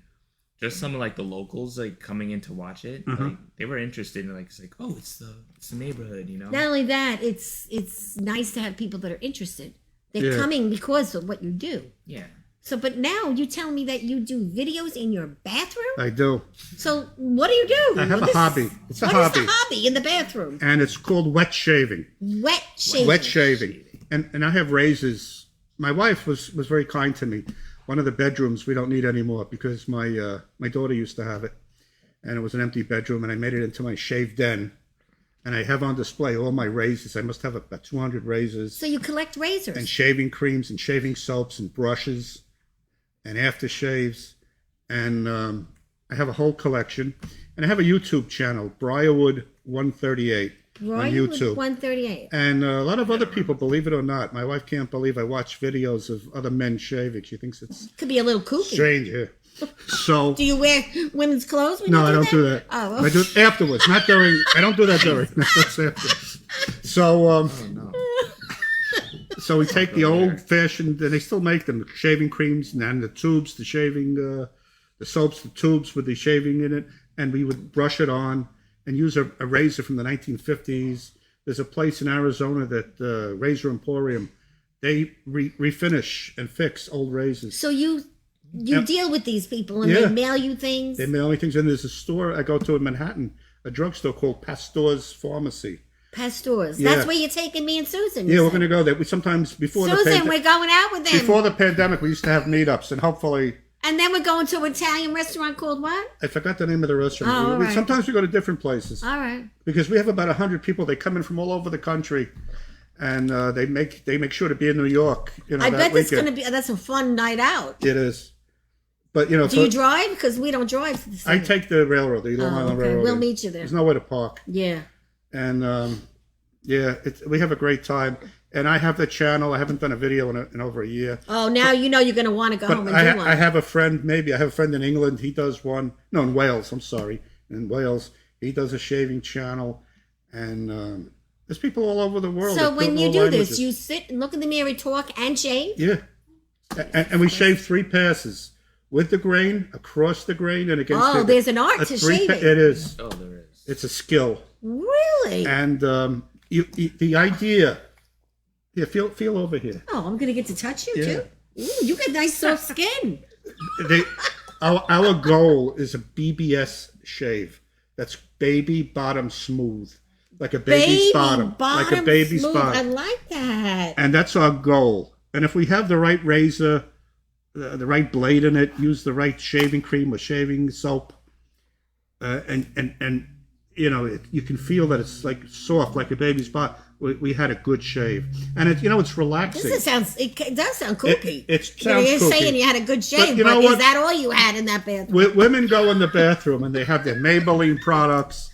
just some of like the locals like coming in to watch it, like they were interested in like it's like, oh, it's the neighborhood, you know. Not only that, it's nice to have people that are interested. They're Yeah. coming because of what you do. Yeah. So, but now you tell me that you do videos in your bathroom. I do. So, what do you do? I have a hobby. It's a What hobby. is the hobby in the bathroom? And it's called wet shaving. Wet shaving. Wet shaving. And I have razors. My wife was very kind to me. One of the bedrooms we don't need anymore because my daughter used to have it. And it was an empty bedroom, and I made it into my shave den. And I have on display all my razors. I must have about 200 razors. So you collect razors. And shaving creams and shaving soaps and brushes and aftershaves. And I have a whole collection. And I have a YouTube channel, Briarwood 138 Roy on with YouTube. 138. And a lot of other people, believe it or not, my wife can't believe I watch videos of other men shaving. She thinks it's Could be a little kooky. strange. Yeah. So Do you wear women's clothes? When no, you I don't do that. Oh, I do it afterwards, not during. I don't do that during. That's after. So so we take the old-fashioned, and they still make them, the shaving creams and the tubes, the shaving, the soaps, the tubes with the shaving in it, and we would brush it on and use a razor from the 1950s. There's a place in Arizona that Razor Emporium, they refinish and fix old razors. So you deal with these people and Yeah. they mail you things? They mail me things, and there's a store I go to in Manhattan, a drugstore called Pasteur's Pharmacy. Pastors. Yeah. That's where you're taking me and Susan. Yeah, we're going to go there. We sometimes before the Susan, we're going out with them. before the pandemic, we used to have meetups, and hopefully, And then we're going to an Italian restaurant called what? I forgot the name of the restaurant. Oh, all right. Sometimes we go to different places All right. because we have about 100 people. They come in from all over the country, and they make sure to be in New York. You know, I that bet that's weekend. going to be, that's a fun night out. It is, but you know, Do you drive? Because we don't drive to the I city. take the railroad, the Long Island okay. Railroad. We'll meet you there. There's nowhere to park, Yeah. and yeah, we have a great time. And I have the channel. I haven't done a video in over a year. Oh, now you know you're going to want to go home and do one. I have a friend, I have a friend in England. He does one. No, in Wales. I'm sorry. In Wales, he does a shaving channel. And there's people all over the world. So that when all you do languages. this, you sit and look in the mirror, talk, and shave? Yeah. And we shave 3 passes. With the grain, across the grain, and against Oh, the, there's an art a to 3 shaving. It is. Oh, there is. It's a skill. Really? And the idea... Yeah, feel over here. Oh, I'm going to get to touch you, Yeah. too? Ooh, you got nice soft skin. Our goal is a BBS shave. That's baby bottom smooth. Like a baby's bottom. Like a baby's smooth. bottom. I like that. And that's our goal. And if we have the right razor, the right blade in it, use the right shaving cream or shaving soap, and you know, you can feel that it's like soft, like a baby's bottom. We had a good shave, and it's relaxing. It does sound kooky. It sounds You're kooky. saying you had a good shave, you know but what? is that all you had in that bathroom? Women go in the bathroom and they have their Maybelline products,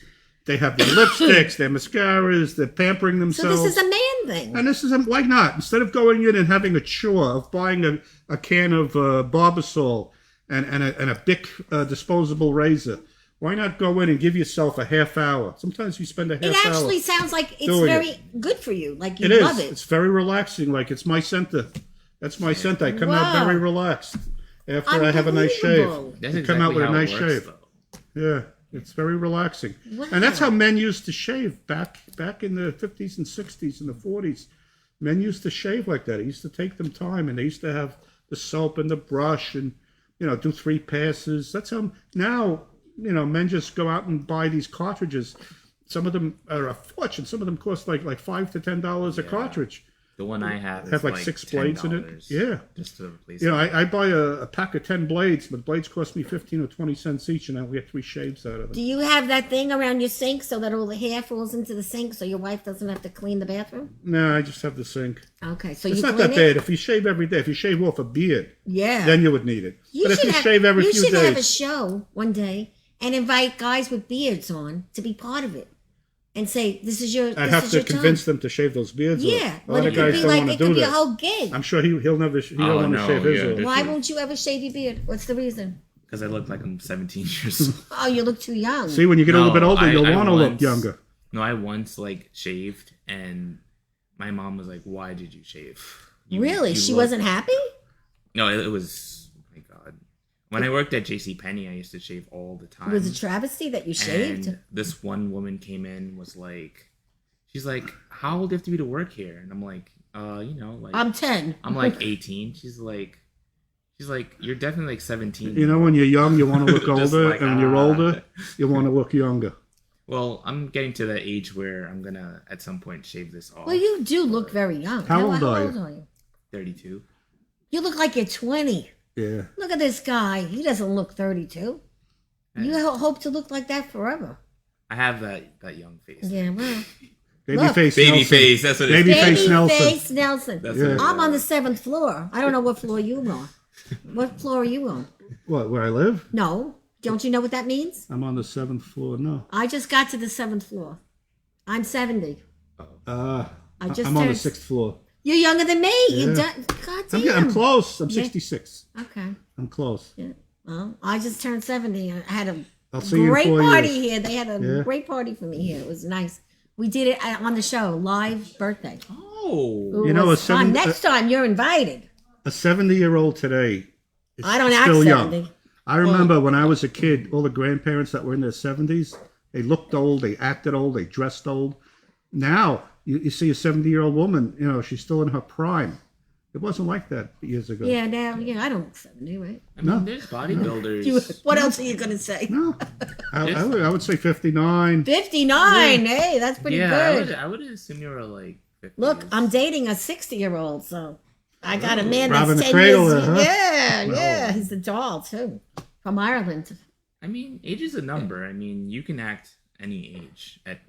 they have their lipsticks, their mascaras, they're pampering So themselves. this is a man thing. And this is why not? Instead of going in and having a chore of buying a can of Barbasol and a Bic disposable razor, why not go in and give yourself a half hour? Sometimes you spend a half hour. It actually sounds like it's doing very good for you. Like you It is. love it. It's very relaxing. Like it's my center. That's my center. I come out Wow. very relaxed after I have a nice shave. Unbelievable. That's You come out with a how it nice works, shave. though. Yeah, it's very relaxing. Wow. And that's how men used to shave back in the 50s and 60s and the 40s. Men used to shave like that. It used to take them time, and they used to have the soap and the brush and, do 3 passes. That's how now, men just go out and buy these cartridges. Some of them are a fortune. Some of them cost like $5 to $10 a cartridge. The one I have Have is like 6 blades in it. $10 Yeah. just to replace. I buy a pack of 10 blades, but blades cost me 15 or 20 cents each, and I get 3 shaves out of it. Do you have that thing around your sink so that all the hair falls into the sink so your wife doesn't have to clean the bathroom? No, I just have the sink. Okay, so It's you not clean that it? bad. If you shave every day, if you shave off a beard, Yeah. then you would need it. But if you shave every few You should have a days, show one day and invite guys with beards on to be part of it, and say this is your. I'd this have is to your convince time. them to shave those beards Yeah, off. A but lot it of could guys be don't like want to it could do be a that. whole gig. I'm sure he'll never want to shave his off. Why won't you ever shave your beard? What's the reason? Because I look like I'm 17 years old. Oh, you look too young. See, when you get a little bit older, you'll I want to look once- younger. No, I once shaved, and my mom was like, "Why did you shave?" Really? She look-" wasn't happy? No, it was. Oh my God. When I worked at JCPenney, I used to shave all the time. It was a travesty that you shaved. And this one woman came in, she's like, "How old do you have to be to work here?" And I'm like, I'm 10. I'm like 18. She's like, "You're definitely like 17." When you're young, you want to look Just older, like, and when you're older, you want to look younger. Well, I'm getting to the age where I'm gonna at some point shave this off. Well, you do look very young. How old are you? 32. You look like you're 20. Yeah. Look at this guy. He doesn't look 32. You hope to look like that forever. I have that young face. Yeah, well. Babyface Baby Nelson. face. That's what it is. Babyface Nelson. Babyface Nelson. That's Yeah. what it is. I'm on the 7th floor. I don't know what floor you on. What floor are you on? What, where I live? No. Don't you know what that means? I'm on the 7th floor. No. I just got to the 7th floor. I'm 70. I'm I just on the turned- 6th floor. You're younger than me. You Yeah. God damn. I'm close. I'm Yeah. 66. Okay. I'm close. Yeah. Well, I just turned 70. I had a I'll see you in great 4 party years. here. They had a Yeah. great party for me here. It was nice. We did it on the show, live birthday. Oh. It You know, was a fun. seven- Next time you're invited. A 70-year-old today is I don't act still 70. young. I remember when I was a kid, all the grandparents that were in their 70s, they looked old, they acted old, they dressed old. Now, you see a 70-year-old woman, she's still in her prime. It wasn't like that years ago. Yeah, now, I don't look 70, right? I mean, No. there's bodybuilders. What else are you going to say? No. I would say 59. 59. Hey, that's pretty good. I would assume you were like 50. Look, I'm dating a 60-year-old, so I got a man Robbing that's the 10 cradle years. there, huh? Yeah. He's a doll, too. From Ireland. I mean, age is a number. I mean, you can act any age at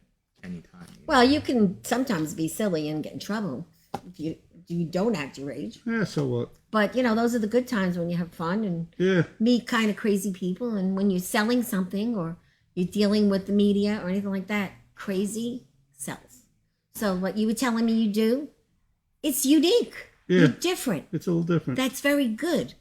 any time. Well, you can sometimes be silly and get in trouble if you don't act your age. Yeah, so what? But, those are the good times when you have fun and Yeah. meet kind of crazy people. And when you're selling something or you're dealing with the media or anything like that, crazy sells. So what you were telling me you do, it's unique. Yeah. You're different. It's a little different. That's very good.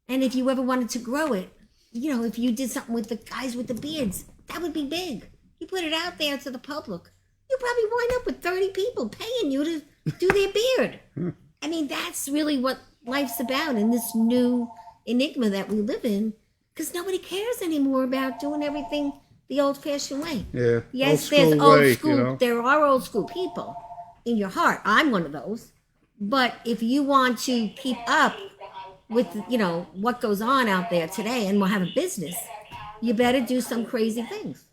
And if you ever wanted to grow it, if you did something with the guys with the beards, that would be big. You put it out there to the public, you probably wind up with 30 people paying you to do their beard. I mean, that's really what life's about in this new enigma that we live in, because nobody cares anymore about doing everything the old-fashioned way. Yeah. Yes, old there's school old way, school. There are old school people in your heart. I'm one of those. But if you want to keep up with, what goes on out there today and will have a business, you better do some crazy things.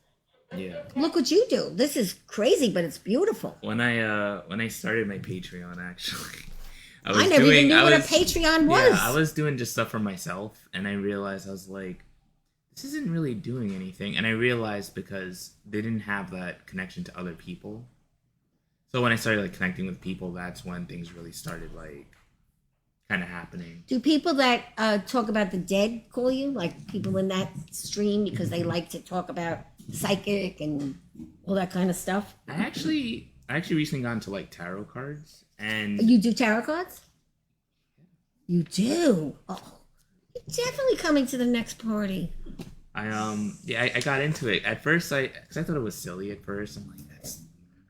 Yeah. Look what you do. This is crazy, but it's beautiful. When I started my Patreon, actually, I never even knew what a Patreon was. Yeah, I was doing just stuff for myself, and I realized I was like, this isn't really doing anything. And I realized because they didn't have that connection to other people. So when I started connecting with people, that's when things really started kind of happening. Do people that talk about the dead call you? Like people in that stream because they like to talk about psychic and all that kind of stuff? I actually recently got into tarot cards, and You do tarot cards? You do? Oh, you're definitely coming to the next party. I got into it at first. Because I thought it was silly at first. I'm like, that's.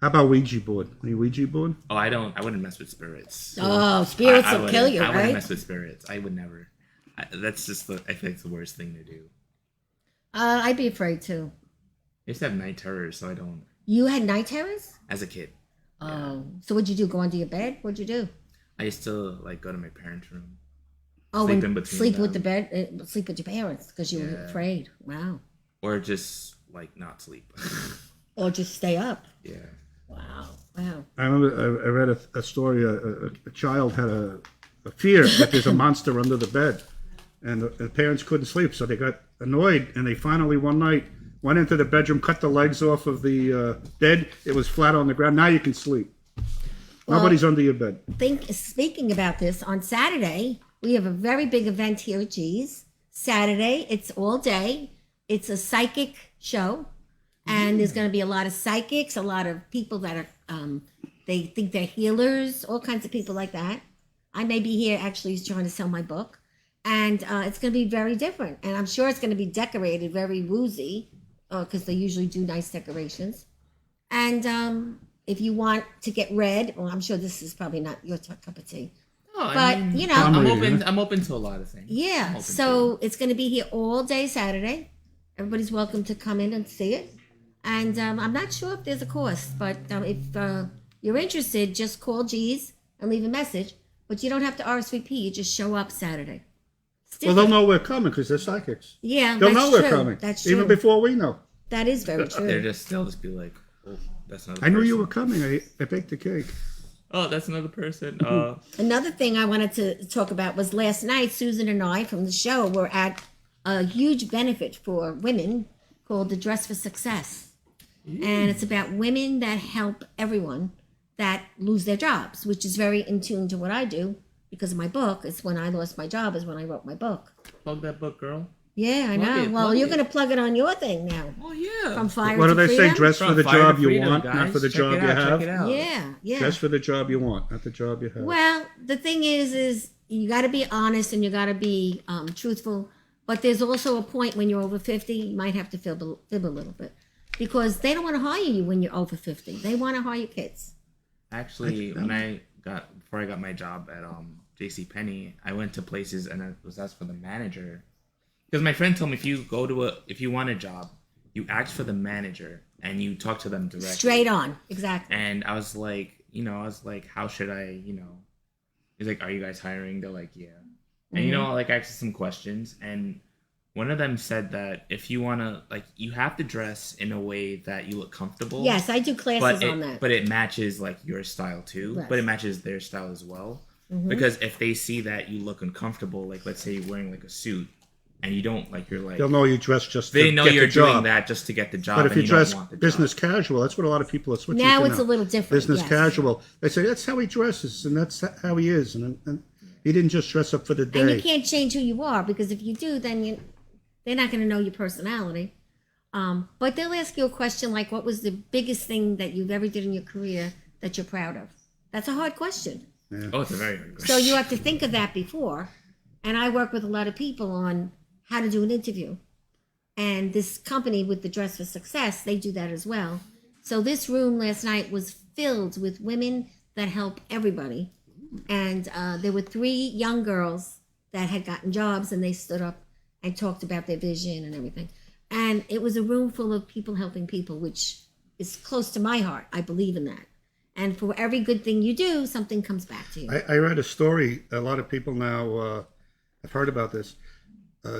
How about Ouija board? Any Ouija board? Oh, I wouldn't mess with spirits. Oh, spirits I will kill you, I wouldn't right? mess with spirits. I would never. That's just I think it's the worst thing to do. I'd be afraid too. I used to have night terrors, so I don't. You had night terrors? As a kid, Oh, so what'd you do? Go under your bed? What'd you do? I used to go to my parents' room. Oh, Sleep and in between sleep with the them. bed, sleep with your parents because you were Yeah. afraid. Wow. Or just not sleep. Or just stay up. Yeah. Wow. Wow. I remember I read a story. A child had a fear that there's a monster under the bed, and the parents couldn't sleep, so they got annoyed, and they finally one night went into the bedroom, cut the legs off of the bed. It was flat on the ground. Now you can sleep. Well, Nobody's under your bed. Speaking about this, on Saturday we have a very big event here at G's. Saturday, it's all day. It's a psychic show, and there's going to be a lot of psychics, a lot of people that are they think they're healers, all kinds of people like that. I may be here actually trying to sell my book, and it's going to be very different, and I'm sure it's going to be decorated very woozy because they usually do nice decorations. And if you want to get read, well, I'm sure this is probably not your cup of tea. Oh, But, you know- I'm open to a lot of things. I'm Yeah, open so it's going to be here all day Saturday. Everybody's welcome to come in and see it. And I'm not sure if there's a cost, but if you're interested, just call G's and leave a message. But you don't have to RSVP. You just show up Saturday. It's Well, they'll different. know we're coming because they're psychics. Yeah, They'll that's know true. we're coming. That's true. Even before we know. That is very They're true. they'll just be like, oh, that's another I knew person. you were coming. I baked the cake. Oh, that's another person. Another thing I wanted to talk about was last night, Susan and I from the show were at a huge benefit for women called the Dress for Success. And it's about women that help everyone that lose their jobs, which is very in tune to what I do because of my book. It's when I lost my job is when I wrote my book. Plug that book, girl. Yeah, I know. Plug it, Well, plug you're it. going to plug it on your thing now. Oh yeah. From fire What to do they say? freedom? Dress for the From Fire job to you Freedom, want, guys. not for the Check job it you out, have. Check it out. Yeah, yeah. Dress for the job you want, not the job you have. Well, the thing is you got to be honest and you got to be truthful. But there's also a point when you're over 50, you might have to fib a little bit. Because they don't want to hire you when you're over 50. They want to hire kids. Actually, before I got my job at J.C. Penney, I went to places and I was asked for the manager, because my friend told me if you want a job, you ask for the manager and you talk to them directly. Straight on, exactly. And I was like, how should I, He's like, are you guys hiring? They're like, yeah. And I asked some questions, and one of them said that if you want to, you have to dress in a way that you look comfortable. Yes, I do classes on that. But it matches your style too. Right. But it matches their style as well. Mm-hmm. Because if they see that you look uncomfortable, let's say you're wearing a suit, and you don't they'll know you dress just to they know get you're the job. doing that just to get the job. But if you dress don't want the business job. casual, that's what a lot of people are switching now to it's a little different. Business yes. casual. They say that's how he dresses, and that's how he is, and he didn't just dress up for the day. And you can't change who you are, because if you do, then they're not going to know your personality. But they'll ask you a question like, what was the biggest thing that you've ever did in your career that you're proud of? That's a hard question. Yeah. Oh, it's a very hard question. So you have to think of that before. And I work with a lot of people on how to do an interview. And this company with the Dress for Success, they do that as well. So this room last night was filled with women that help everybody. And there were 3 young girls that had gotten jobs, and they stood up and talked about their vision and everything. And it was a room full of people helping people, which is close to my heart. I believe in that. And for every good thing you do, something comes back to you. I read a story. A lot of people now have heard about this.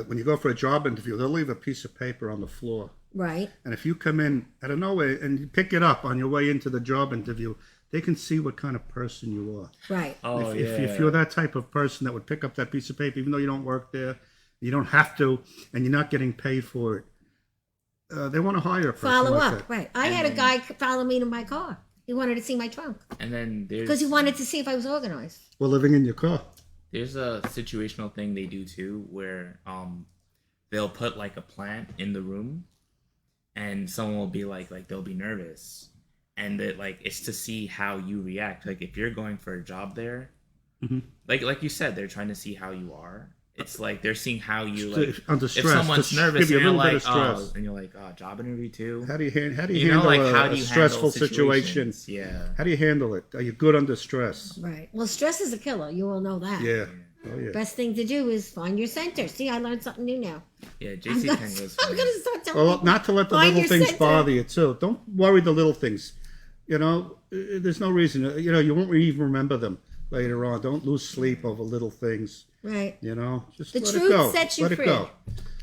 When you go for a job interview, they'll leave a piece of paper on the floor. Right. And if you come in out of nowhere and you pick it up on your way into the job interview, they can see what kind of person you are. Right. Oh, If you're that type of person that would pick up that piece of paper, even though you don't work there, you don't have to, and you're not getting paid for it, they want to hire a person Follow like up. that. Right. I had a guy follow me to my car. He wanted to see my trunk And then because he wanted to see if I was organized. Well, living in your car. there's a situational thing they do too, where they'll put a plant in the room, and someone will be like they'll be nervous, and that it's to see how you react. If you're going for a job there, mm-hmm. like you said, they're trying to see how you are. It's they're seeing how you under if stress, someone's to nervous give you and a you're little bit of oh, stress. and you're like, oh, job interview too. How do you handle how do a you stressful handle situation? situations? Yeah. How do you handle it? Are you good under stress? Right. Well, stress is a killer. You all know that. Yeah. Oh yeah. Best thing to do is find your center. See, I learned something new now. Yeah, I'm JC gonna, Penney was I'm funny. gonna start telling Well, people. not to let the Find little your things center. bother you too. Don't worry the little things. There's no reason. You won't even remember them later on. Don't lose sleep over little things. Right. Just The let truth it go. sets you let free. it go.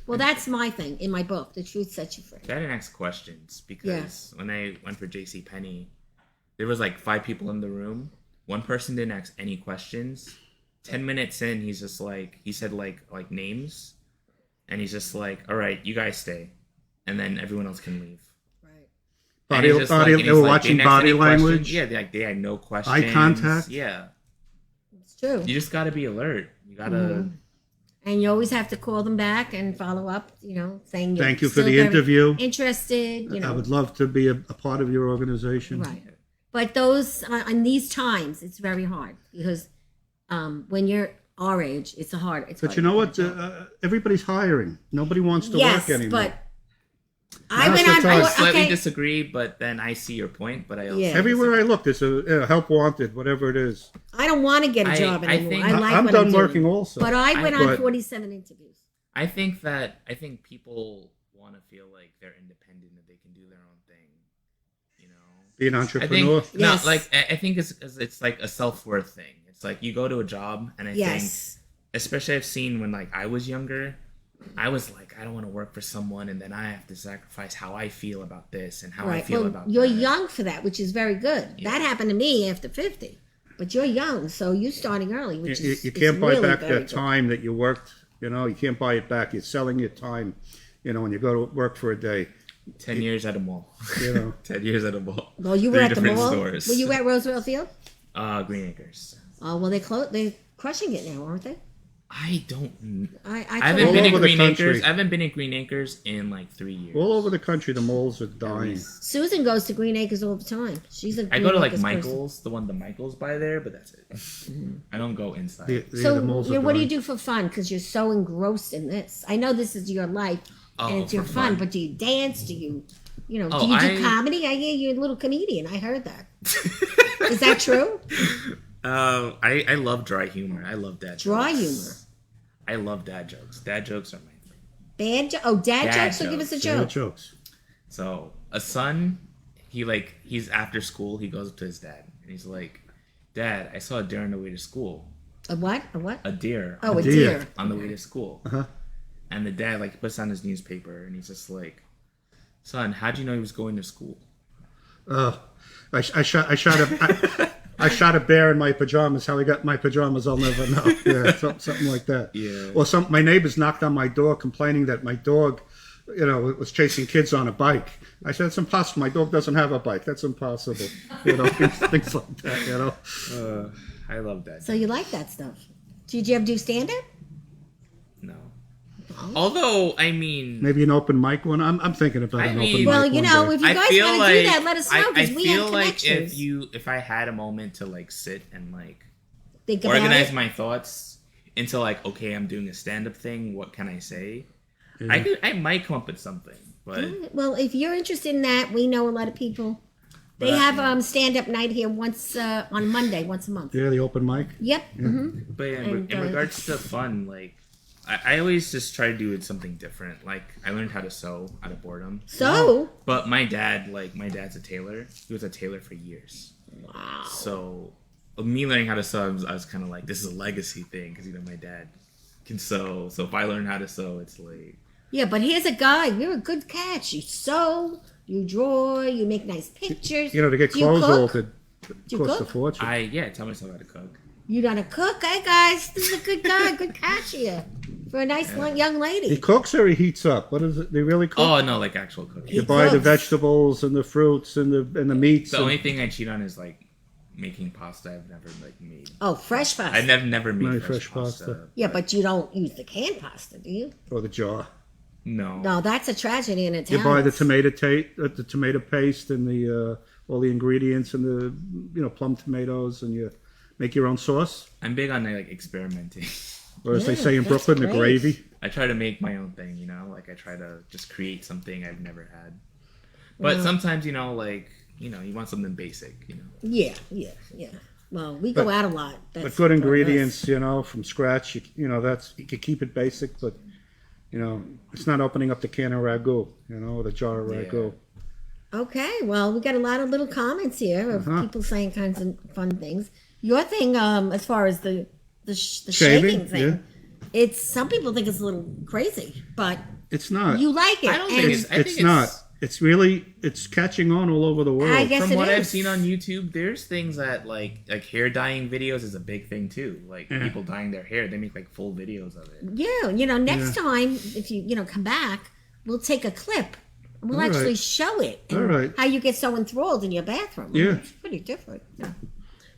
Well, that's my thing in my book. The truth sets you free. I didn't ask questions because when I went for JC Penney, there was 5 people in the room. One person didn't ask any questions. 10 minutes in, he's just he said names, and he's just all right, you guys stay, and then everyone else can leave. Right. They were watching body language. Yeah, they had no questions. Eye contact. Yeah, It's true. you just got to be alert. You got to. Mm-hmm. And you always have to call them back and follow up. Saying Thank you for still the very interview. Interested. I would love to be a part of your organization. Right. But those in these times, it's very hard because when you're our age, it's hard. It's But hard you know to what? get a job. Everybody's hiring. Nobody wants to Yes, work anymore. but I Now's went the on. time. I slightly Okay. disagree, but then I see your point. But I also Yeah. Everywhere I look, there's a help wanted, whatever it is. I don't want to get a job I anymore. think- I like I'm what done I'm working doing. also. But I went on But- 47 interviews. I think people want to feel like they're independent and they can do their own thing. Be an I entrepreneur. think Yes. I think it's a self-worth thing. It's you go to a job, and I think, Yes. especially I've seen when I was younger, I was I don't want to work for someone, and then I have to sacrifice how I feel about this and how I Right. feel Well, about you're that. young for that, which is very good. Yeah. That happened to me after 50. But you're young, so you're starting early, which You is can't buy really back very that good. time that you worked. You can't buy it back. You're selling your time. When you go to work for a day. 10 years at a mall. 10 years at a mall. Well, you were 3 at the different mall. stores. Were you at Roosevelt Field? Green Acres. Oh, well, they're crushing it now, aren't they? I don't. I I haven't All been in over the Green country. Acres. I haven't been in Green Acres in like 3 years. All over the country, the malls are dying. Susan goes to Green Acres all the time. She's a I Green go to like Acres person. Michael's, the one the Michael's by there, but that's it. I don't go inside. So, The malls are what do you dying. do for fun? Because you're so engrossed in this. I know this is your life and it's your for fun, but do you dance? Do you, do you do comedy? I hear you're a little comedian. I heard that. Is that true? I love dry humor. I love dad Dry jokes. humor. I love dad jokes. Dad jokes are my favorite. Dad Dad jokes? So give us a jokes. Yeah, joke. jokes. So a son, he's after school. He goes up to his dad and he's like, "Dad, I saw a deer on the way to school. A what? A what? A deer. Oh, a deer. deer. on the way to school." Uh-huh. And the dad like puts on his newspaper and he's just like, "Son, how'd you know he was going to school?" I shot a bear in my pajamas. How he got my pajamas, I'll never know. Yeah, something like that. Yeah. Or my neighbors knocked on my door complaining that my dog, was chasing kids on a bike. I said, it's impossible. My dog doesn't have a bike. That's impossible. Things like that. I love that. So you like that stuff. Did you ever do stand-up? No. Oh. Although, I mean, Maybe an open mic one. I'm thinking about an open mic. Well, one day. if you guys feel want to like do that, let us know I because we have feel like connections. if I had a moment to like sit and like Think about organize it. my thoughts into like, okay, I'm doing a stand-up thing. What can I say? Yeah. I might come up with something, but Well, if you're interested in that, we know a lot of people. They But I- have stand-up night here once on Monday, once a month. Yeah, the open mic. Yep. hmm but yeah, And, in regards to fun, like I always just try to do something different. Like I learned how to sew out of boredom. So, But my dad's a tailor. He was a tailor for years. wow. So me learning how to sew, I was kind of like, this is a legacy thing because my dad can sew. So if I learn how to sew, it's like Yeah, but here's a guy. You're a good catch. You sew, you draw, you make nice pictures. To get Do you clothes cook? altered you costs a cook? fortune. I tell myself how to cook. You're not a cook, hey guys. This is a good guy, good catch here for a nice young He lady. cooks or he heats up? What is it? They really cook? Oh no, like actual cooking. You buy the cooks. vegetables and the fruits and the meats. The and- only thing I cheat on is like making pasta. I've never like made. Oh, fresh pasta. I've never made Made fresh fresh pasta. pasta. Yeah, but you don't use the canned pasta, do you? or the jar. No. No, that's a tragedy in You Italian. buy the tomato paste and the all the ingredients and the plum tomatoes, and you make your own sauce, I'm big on like experimenting. or as they Yeah, say in that's Brooklyn, the great. gravy. I try to make my own thing, Like I try to just create something I've never had. But Well- sometimes, you want something basic, Yeah. Well, we go out a lot. That's But good for us. ingredients, from scratch. That's you can keep it basic, but it's not opening up the can of ragu, or the jar of Yeah. ragu. Okay, well, we got a lot of little comments here of people saying kinds of fun things. Your thing, as far as the shaving thing, yeah. it's some people think it's a little crazy, but It's not. you like it. I don't and think I It's not. It's catching on all over the world. I guess From it what I've is. seen on YouTube, there's things that like hair dyeing videos is a big thing too. Like Yeah. people dyeing their hair, they make like full videos of it. Yeah, next time if you come back, we'll take a clip. And we'll All right. actually show it. And All right. how you get so enthralled in your bathroom. Yeah. It's pretty different. Yeah.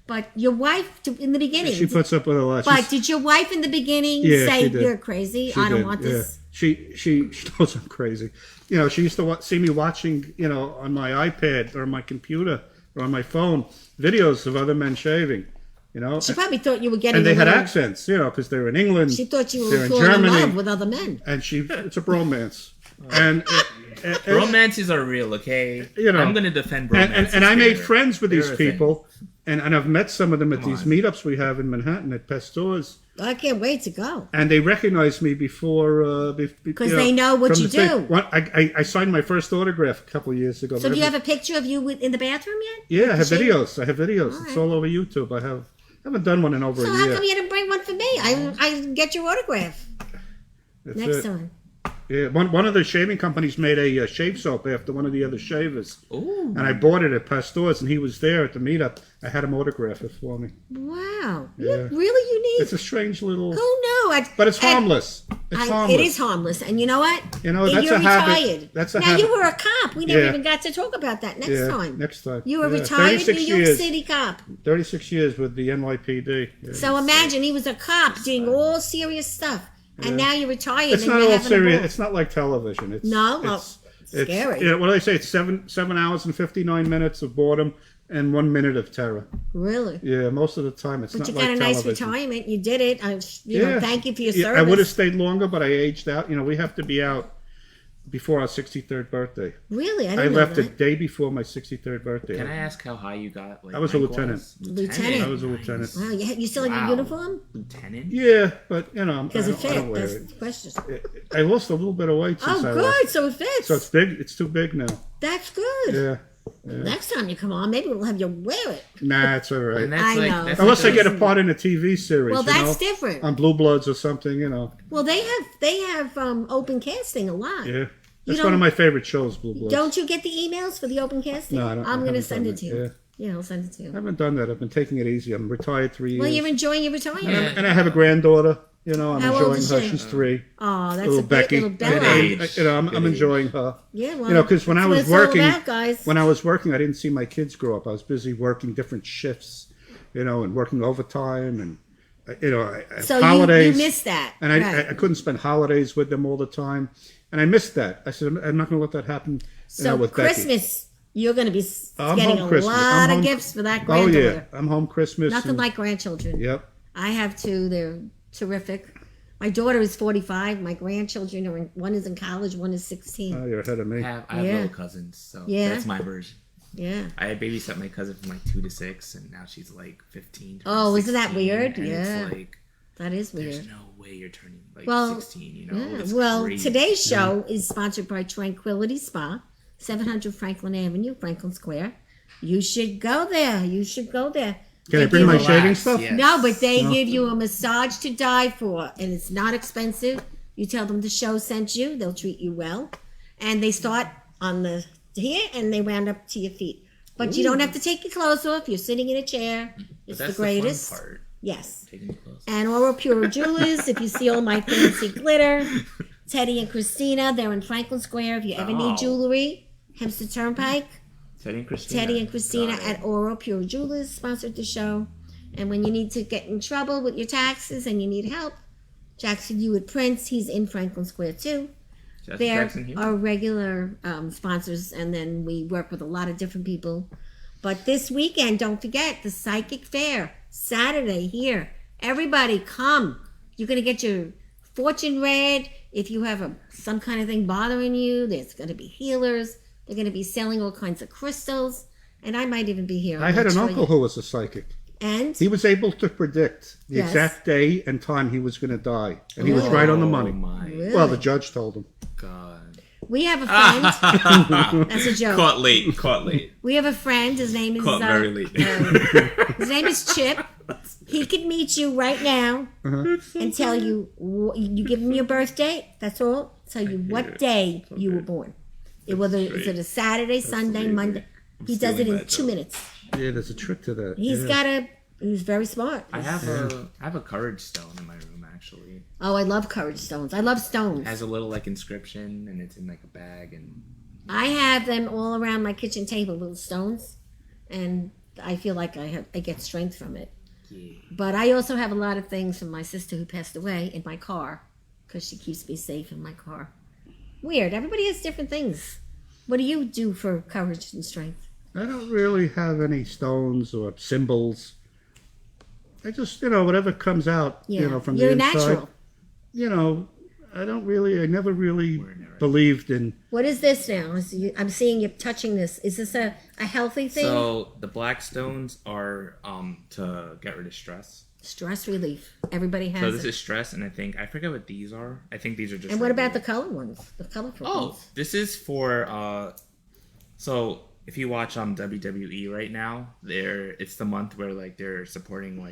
But your wife, in the beginning, She puts up with a lot. but She's- did your wife in the beginning Yeah, say she did. you're crazy? she I don't did, want yeah. this. She knows I'm crazy. She used to see me watching, on my iPad or my computer or on my phone, videos of other men shaving. She probably thought you were getting. And they a had little- accents, because they're in England. She thought you they're were in falling in Germany. love with other men. And it's a bromance. And Romances are real, okay? I'm gonna defend romances. and I made here. friends with these They're a thing. people, and I've met some of them at Come these on. meetups we have in Manhattan at Pastores, I can't wait to go. and they recognized me before Because they know what from you the thing. do. I signed my first autograph a couple of years ago. So do you have a picture of you in the bathroom yet? Yeah, I have Did she- videos. I have videos. All It's right. all over YouTube. I haven't done one in over So a how year. come you didn't bring one for me? I get your autograph That's next it. time. Yeah, one of the shaving companies made a shave soap after one of the other shavers, Ooh. and I bought it at Pastores, and he was there at the meetup. I had him autograph it for me. Wow, Yeah. you're really unique. It's a strange little. Who But it's harmless. It's harmless. It is harmless. And you know what? You know, that's You're a habit. retired. That's a now, habit. you were a cop. We never Yeah. even got to talk about that next time. Next time. You were a retired New 36 York years. City cop. 36 years with the NYPD. Yeah. So imagine he was a cop doing all serious stuff. And now you're retired It's and not you're all having a serious. ball. It's not like television. It's It's scary. You know, what do they say? It's 7 hours and 59 minutes of boredom and 1 minute of terror. Really? Yeah, most of the time it's But not you like got a nice television. retirement. You did it. You know, thank you for your Yeah, service. I would have stayed longer, but I aged out. You know, we have to be out before our 63rd birthday. Really? I I didn't know left the that. day before my 63rd birthday. Can I ask how high you got? Like, I was a lieutenant. rank-wise? Lieutenant. I was a lieutenant. Wow, you still have Wow. your uniform? Lieutenant? Yeah, but you know, Because it I don't fit. wear That's it. the question. I lost a little bit of weight since Oh, I good. left. So it fits. So it's big. It's too big now. That's good. Yeah. Next time you come on, maybe we'll have you wear it. Nah, it's all right. And that's I like, know. that's Unless I like get those- a part in a TV series. Well, you that's know, different. on Blue Bloods or something. You know. Well, they have open casting a lot. Yeah. That's don't- one of my favorite shows, Blue Bloods. Don't you get the emails for the open casting? No, I don't. I'm I going to haven't send done it to that. you. Yeah. Yeah, I'll send it to I you. haven't done that. I've been taking it easy. I'm retired 3 years. Well, you're enjoying your and, retirement. and I have a granddaughter. You know, I'm How old enjoying is her. she? She's 3. Oh, that's Little a big Becky. little Good Bella. age. You know, I'm Good age. enjoying her. Yeah, well, You know, because when I that's was what it's all working, about, guys. when I was working, I didn't see my kids grow up. I was busy working different shifts, you know, and working overtime and you know, So holidays. you missed that. And right. I couldn't spend holidays with them all the time, and I missed that. I said I'm not going to let that happen. You know, So with Becky. Christmas, you're going to be I'm getting home a Christmas. lot I'm of home- gifts for that Oh granddaughter. yeah, I'm home Christmas. Nothing and- like grandchildren. Yep. I have two. They're terrific. My daughter is 45. My grandchildren are one is in college, one is 16. Oh, you're ahead of me. I have Yeah. little cousins, so Yeah. that's my version. Yeah. I babysat my cousin from like 2 to 6, and now she's like 15. Oh, isn't that 16, weird? and Yeah. It's like, That is there's weird. no way you're turning like Well, 16, you know? Yeah. It's Well, crazy. today's show is sponsored by Tranquility Spa, 700 Franklin Avenue, Franklin Square. You should go there. You should go there. Can I They bring give my you- Relax, shaving stuff? yes. No, but they No. give you a massage to die for, and it's not expensive. You tell them the show sent you; they'll treat you well, and they start on the here and they round up to your feet. But you don't have to take your clothes off. You're sitting in a chair. But It's that's the greatest. The fun part, Yes. taking the clothes. And Oro Pure Jewelers. If you see all my fancy glitter, Teddy and Christina, they're in Franklin Square. If you ever Oh. need jewelry, Hempstead Turnpike. Teddy and Christina. Teddy and Christina Got it. at Oro Pure Jewelers sponsored the show. And when you need to get in trouble with your taxes and you need help, Jackson Hewitt Prince, he's in Franklin Square too. Jackson They're Jackson here. our regular sponsors, and then we work with a lot of different people. But this weekend, don't forget the Psychic Fair, Saturday here. Everybody come. You're going to get your fortune read. If you have some kind of thing bothering you, there's going to be healers. They're going to be selling all kinds of crystals. And I might even be here. I had an uncle who was a psychic. And He was able to predict the Yes. exact day and time he was going to die, and he was right on the money. Oh my Really? Well, the judge told him. god. we have a friend. That's a joke. Caught late. Caught late. We have a friend. His name is Caught very late. his name is Chip. He could meet you right now Uh-huh. and tell you. You give him your birthday. That's all. Tell you what day you were born. Whether is it a Saturday, Sunday, amazing. Monday. He does it stealing in that, 2 though. minutes. Yeah, there's a trick to that. He's yeah. got a. He's very smart. I have a courage stone in my room actually. Oh, I love courage stones. I love stones. It has a little like inscription, and it's in like a bag, and I have them all around my kitchen table, little stones, and I feel like I get strength from it. yeah. But I also have a lot of things from my sister who passed away in my car because she keeps me safe in my car. Weird. Everybody has different things. What do you do for courage and strength? I don't really have any stones or symbols. I just, whatever comes out, Yeah, from you're the inside. natural. I never really We're never- believed in. What is this now? I'm seeing you touching this. Is this a healthy thing? So the black stones are to get rid of stress. Stress relief. Everybody has So this it. is stress, and I forget what these are. I think these are just. And what about the regular- color ones? The colorful Oh, ones. this is for. So if you watch WWE right now, it's the month where like they're supporting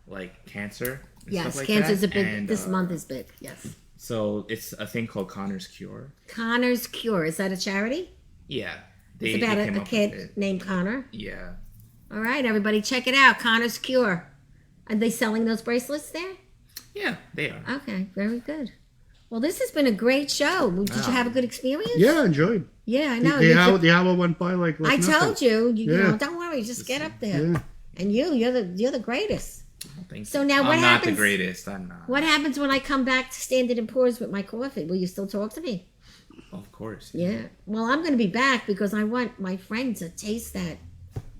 like cancer. And Yes, stuff like cancer's that. a big. And, This month is big. Yes. So it's a thing called Connor's Cure. Connor's Cure. Is that a charity? Yeah. It's about came a up kid with it. named Connor. Yeah. All right, everybody, check it out. Connor's Cure. Are they selling those bracelets there? Yeah, they are. Okay, very good. Well, this has been a great show. Did you have a good experience? Yeah, I enjoyed. Yeah, I know. The hour went by like I nothing. told you, you Yeah. know, don't worry, just get up there. Yeah. And you're the greatest. Thank So you. now what I'm not happens? the greatest. I'm not. What happens when I come back to Standard & Poor's with my coffee? Will you still talk to me? Of course. Yeah. Well, I'm going to be back because I want my friend to taste that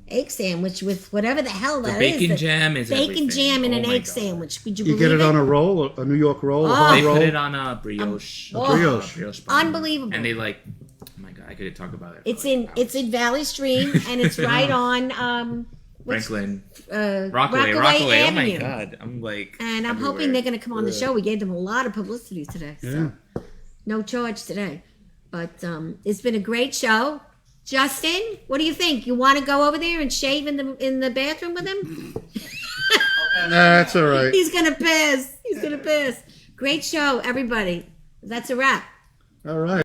egg sandwich with whatever the hell The that bacon is. jam is Bacon everything. jam and Oh an my egg God. sandwich. Would you You believe get it on a roll, a New York roll, a Oh. hard They roll. put it on a brioche. Oh. Brioche. bun. Unbelievable. And they like, oh my God, I could talk about it. for It's like in hours. Valley Stream and it's right on Franklin. Rockaway Rockaway. Oh my Avenue. God. I'm like. And I'm everywhere. hoping they're going to come on the show. We gave them a lot of publicity today. So Yeah. no charge today. But it's been a great show. Justin, what do you think? You want to go over there and shave in the bathroom with him? That's all right. He's going to piss. He's going to piss. Great show, everybody. That's a wrap. All right.